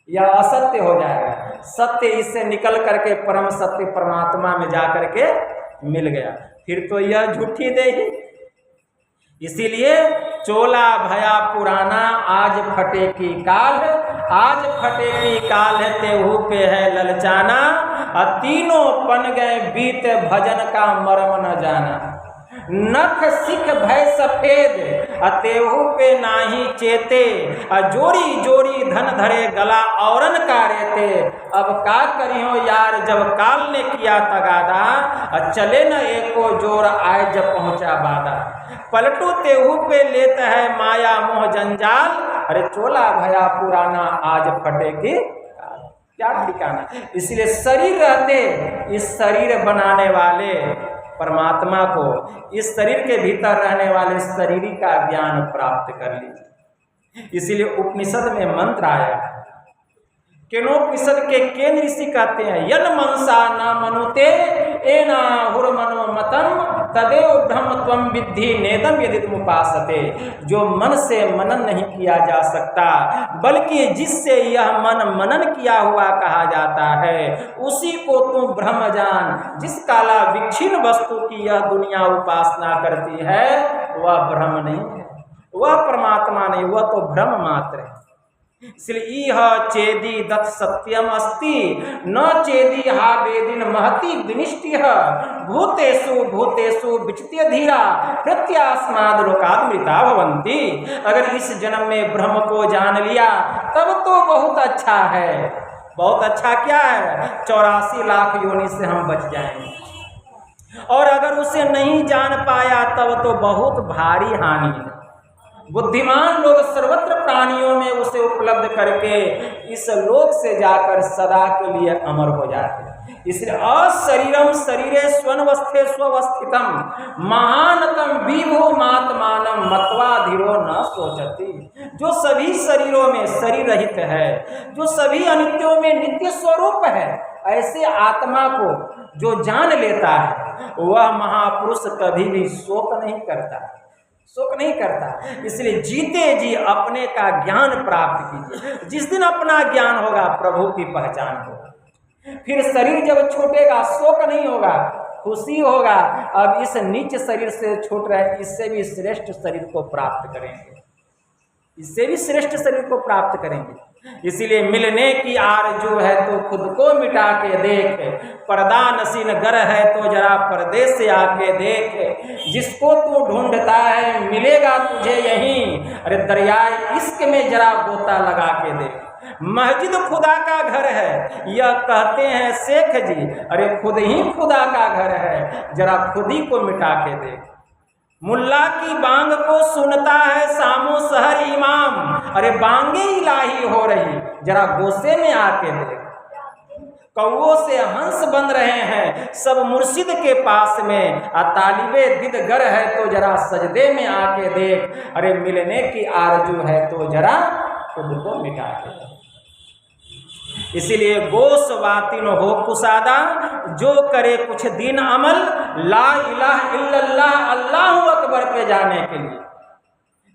यह असत्य हो जाएगा। सत्य इससे निकल करके परम सत्य परमात्मा में जा करके मिल गया, फिर तो यह झूठी देही। इसीलिए चोला भया पुराना आज फटे की काल, आज फटे की काल है तेहू पे है ललचाना, तीनों पन गए बीत भजन का मर्म न जाना। नख सिख भय सफेद तेहू पे नाही चेते, जोरी जोरी धन धरे गला औरन का रेते। अब का करियो यार जब काल ने किया तगादा, चले न एको जोर आए जब पहुंचा बादा। पलटू तेहू पे लेता है माया मोह जंजाल, अरे चोला भया पुराना आज फटे की क्या ठिकाना। इसलिए शरीर रहते इस शरीर बनाने वाले परमात्मा को, इस शरीर के भीतर रहने वाले शरीर का ज्ञान प्राप्त कर लीजिए। इसीलिए उपनिषद में मंत्र आया, केनोपनिषद के केन ऋषि कहते हैं, यन मनसा न मनुते एना हुर मनो मतम तदेव ब्रह्म त्वम विद्धि नेदम यदि तुम उपासते। जो मन से मनन नहीं किया जा सकता, बल्कि जिससे यह मन मनन किया हुआ कहा जाता है, उसी को तुम ब्रह्म जान। जिस काला विच्छिन्न वस्तु की यह दुनिया उपासना करती है वह ब्रह्म नहीं है, वह परमात्मा नहीं, वह तो ब्रह्म मात्र है। इसलिए इह चेदी दत्त सत्यम अस्ति न चेदी हा वेदिन महति विनिष्टिह, भूतेषु भूतेषु विचित्य धीरा प्रत्यास्माद लोकादमृता भवन्ति। अगर इस जन्म में ब्रह्म को जान लिया तब तो बहुत अच्छा है। बहुत अच्छा क्या है? 84 लाख योनि से हम बच जाएंगे। और अगर उसे नहीं जान पाया तब तो बहुत भारी हानि है। बुद्धिमान लोग सर्वत्र प्राणियों में उसे उपलब्ध करके इस लोक से जाकर सदा के लिए अमर हो जाते हैं। इसलिए अशरीरम शरीरे स्वनवस्थे स्वस्थितम महानतम विभो मात्मानम मत्वा धीरो न सोचती। जो सभी शरीरों में शरीर रहित है, जो सभी अनित्यों में नित्य स्वरूप है, ऐसे आत्मा को जो जान लेता है वह महापुरुष कभी भी शोक नहीं करता, शोक नहीं करता। इसलिए जीते जी अपने का ज्ञान प्राप्त कीजिए। जिस दिन अपना ज्ञान होगा प्रभु की पहचान होगी। फिर शरीर जब छूटेगा शोक नहीं होगा, खुशी होगा। अब इस नीच शरीर से छूट रहे, इससे भी श्रेष्ठ शरीर को प्राप्त करेंगे, इससे भी श्रेष्ठ शरीर को प्राप्त करेंगे। इसीलिए मिलने की आरज़ू है तो खुद को मिटा के देख, पर्दा नसीन गर है तो जरा पर्दे से आके देख। जिसको तू ढूंढता है मिलेगा तुझे यहीं, अरे दरियाए इश्क में जरा गोता लगा के देख। मस्जिद खुदा का घर है यह कहते हैं शेख जी, अरे खुद ही खुदा का घर है, जरा खुद ही को मिटा के देख। मुल्ला की बांग को सुनता है सामो शहर इमाम, अरे बांगे इलाही हो रही, जरा गोसे में आके देख। कौओं से हंस बन रहे हैं सब मुर्शिद के पास में, तालिबे दिदगर है तो जरा सजदे में आके देख। अरे मिलने की आरजू है तो जरा खुद को मिटा के देख। इसीलिए गोस वातिन हो कुसादा, जो करे कुछ दिन अमल, ला इलाहा इल्लल्लाह अल्लाहु अकबर पे जाने के लिए।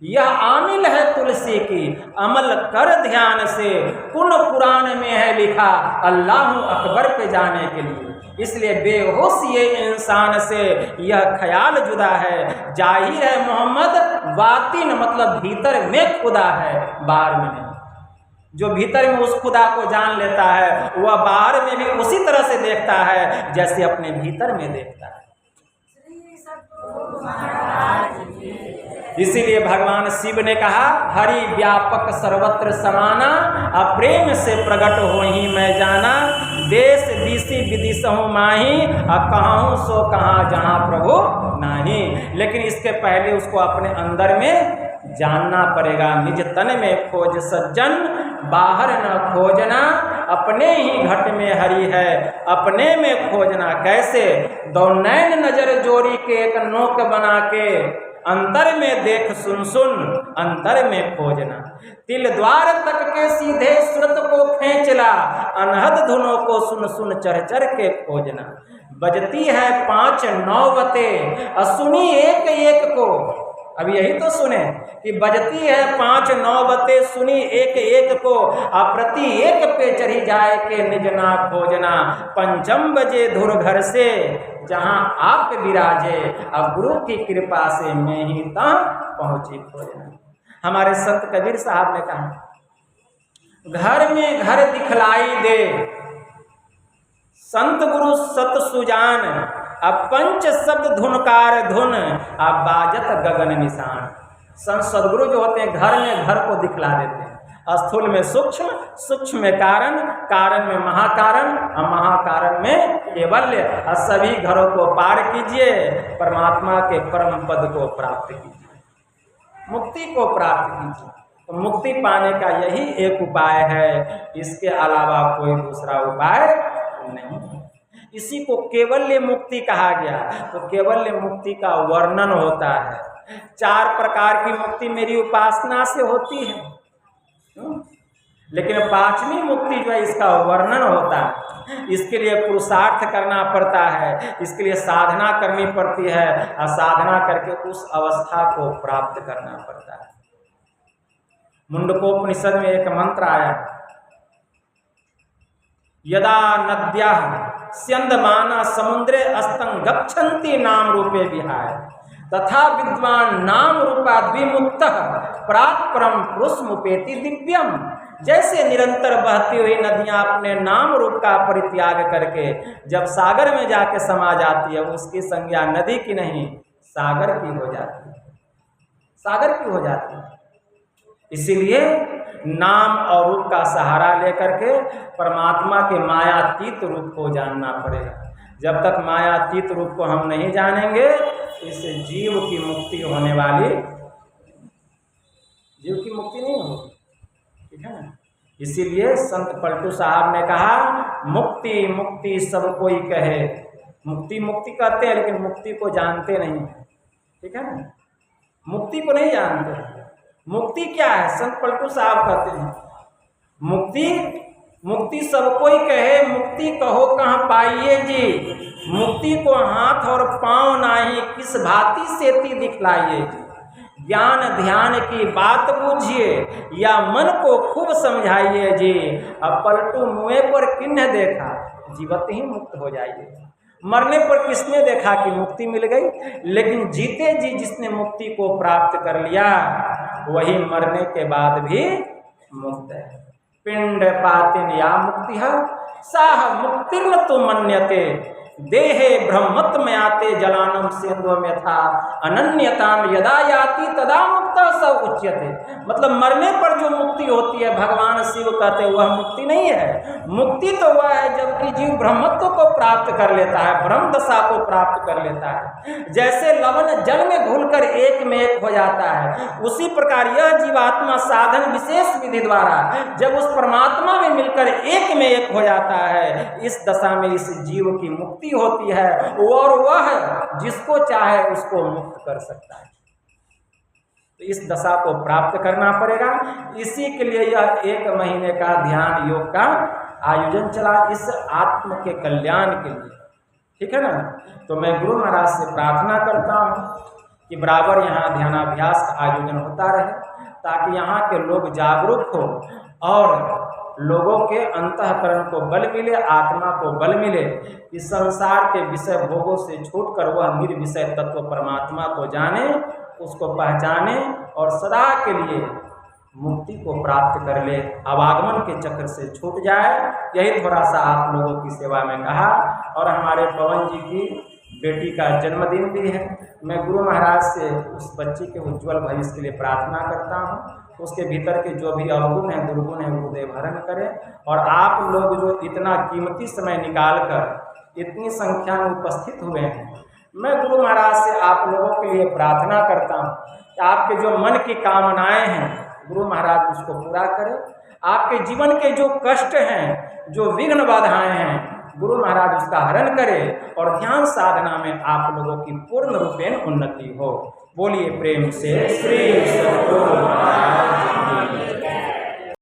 यह आमिल है तुलसी की, अमल कर ध्यान से, पुण्य पुराण में है लिखा अल्लाहु अकबर पे जाने के लिए। इसलिए बेहोश ये इंसान से यह ख्याल जुदा है, जाहिर है मोहम्मद वातिन मतलब भीतर में खुदा है, बाहर में नहीं। जो भीतर में उस खुदा को जान लेता है वह बाहर में भी उसी तरह से देखता है जैसे अपने भीतर में देखता है। इसीलिए भगवान शिव ने कहा हरि व्यापक सर्वत्र समाना, अप्रेम से प्रकट हो ही मैं जाना, देश दिशि विदिशहु माही, कहूँ सो कहाँ जहाँ प्रभु नाही। लेकिन इसके पहले उसको अपने अंदर में जानना पड़ेगा। निज तन में खोज सज्जन, बाहर न खोजना, अपने ही घट में हरि है, अपने में खोजना कैसे। दो नैन नजर जोड़ी के एक नोक बना के, अंतर में देख सुन सुन, अंतर में खोजना। तिल द्वार तक के सीधे सुरत को खींच ला, अनहद धुनों को सुन सुन चढ़ चढ़ के खोजना। बजती है 5 नौबतें, सुनी एक एक को। अब यही तो सुने कि बजती है 5 नौबतें, सुनी एक एक को, प्रति एक पे चढ़ी जाए के निज ना खोजना। पंचम बजे धुर घर से, जहाँ आप विराजे, अब गुरु की कृपा से मैं ही तक पहुँची खोजना। हमारे संत कबीर साहब ने कहा घर में घर दिखलाई दे, संत गुरु सत सुजान, अब पंच शब्द धुनकार धुन, अब बाजत गगन निशान। संत सदगुरु जो होते हैं घर में घर को दिखला देते हैं। स्थूल में सूक्ष्म, सूक्ष्म में कारण, कारण में महाकारण, और महाकारण में केवल्य। और सभी घरों को पार कीजिए, परमात्मा के परम पद को प्राप्त कीजिए, मुक्ति को प्राप्त कीजिए। तो मुक्ति पाने का यही एक उपाय है, इसके अलावा कोई दूसरा उपाय नहीं है। इसी को केवल्य मुक्ति कहा गया। तो केवल्य मुक्ति का वर्णन होता है। 4 प्रकार की मुक्ति मेरी उपासना से होती है, लेकिन 5वीं मुक्ति जो है इसका वर्णन होता है। इसके लिए पुरुषार्थ करना पड़ता है, इसके लिए साधना करनी पड़ती है, और साधना करके उस अवस्था को प्राप्त करना पड़ता है। मुंडकोपनिषद में एक मंत्र आया, यदा नद्याः स्यन्दमाना समुद्रे अस्तं गच्छन्ति नाम रूपे विहाय, तथा विद्वान नाम रूपाद् विमुक्तः प्राक् परम पुरुषमुपेति दिव्यम। जैसे निरंतर बहती हुई नदियां अपने नाम रूप का परित्याग करके जब सागर में जाके समा जाती है, उसकी संज्ञा नदी की नहीं सागर की हो जाती है, सागर की हो जाती है। इसीलिए नाम और रूप का सहारा लेकर के परमात्मा के मायातीत रूप को जानना पड़ेगा। जब तक मायातीत रूप को हम नहीं जानेंगे, इस जीव की मुक्ति होने वाली, जीव की मुक्ति नहीं होगी, ठीक है ना। इसीलिए संत पलटू साहब ने कहा मुक्ति मुक्ति सब कोई कहे। मुक्ति मुक्ति कहते हैं लेकिन मुक्ति को जानते नहीं, ठीक है ना, मुक्ति को नहीं जानते। मुक्ति क्या है? संत पलटू साहब कहते हैं मुक्ति मुक्ति सब कोई कहे, मुक्ति कहो कहाँ पाइए जी, मुक्ति को हाथ और पाँव नाही, किस भांति सेती दिखलाइए जी। ज्ञान ध्यान की बात बूझिए, या मन को खूब समझाइए जी। अब पलटू मुँह पर किन्ह देखा, जीवत ही मुक्त हो जाइए। मरने पर किसने देखा कि मुक्ति मिल गई, लेकिन जीते जी जिसने मुक्ति को प्राप्त कर लिया वही मरने के बाद भी मुक्त है। पिंड पातिन या मुक्ति है साह मुक्तिर्न तो मन्यते, देहे ब्रह्मत्मयाते जलानम सेंद्वम यथा अनन्यताम यदा याति तदा मुक्त स उच्यते। मतलब मरने पर जो मुक्ति होती है भगवान शिव कहते वह मुक्ति नहीं है। मुक्ति तो वह है जबकि जीव ब्रह्मत्व को प्राप्त कर लेता है, ब्रह्म दशा को प्राप्त कर लेता है। जैसे लवण जल में घुलकर एक में एक हो जाता है, उसी प्रकार यह जीवात्मा साधन विशेष विधि द्वारा जब उस परमात्मा में मिलकर एक में एक हो जाता है, इस दशा में इस जीव की मुक्ति होती है, और वह जिसको चाहे उसको मुक्त कर सकता है। तो इस दशा को प्राप्त करना पड़ेगा। इसी के लिए यह 1 महीने का ध्यान योग का आयोजन चला, इस आत्म के कल्याण के लिए, ठीक है ना। तो मैं गुरु महाराज से प्रार्थना करता हूँ कि बराबर यहाँ ध्यानाभ्यास का आयोजन होता रहे, ताकि यहाँ के लोग जागरूक हो और लोगों के अंतःकरण को बल मिले, आत्मा को बल मिले, इस संसार के विषय भोगों से छूटकर वह निर्विषय तत्व परमात्मा को जाने, उसको पहचाने और सदा के लिए मुक्ति को प्राप्त कर ले, अवागमन के चक्र से छूट जाए। यही थोड़ा सा आप लोगों की सेवा में कहा। और हमारे पवन जी की बेटी का जन्मदिन भी है। मैं गुरु महाराज से उस बच्ची के उज्जवल भविष्य के लिए प्रार्थना करता हूँ। उसके भीतर के जो भी अवगुण हैं, दुर्गुण हैं, गुरुदेव हरण करें। और आप लोग जो इतना कीमती समय निकाल कर इतनी संख्या में उपस्थित हुए हैं, मैं गुरु महाराज से आप लोगों के लिए प्रार्थना करता हूँ कि आपके जो मन की कामनाएं हैं गुरु महाराज उसको पूरा करें। आपके जीवन के जो कष्ट हैं, जो विघ्न बाधाएं हैं, गुरु महाराज उसका हरण करे और ध्यान साधना में आप लोगों की पूर्ण रूपेण उन्नति हो। बोलिए प्रेम से श्री सद्गुरु महाराज की जय।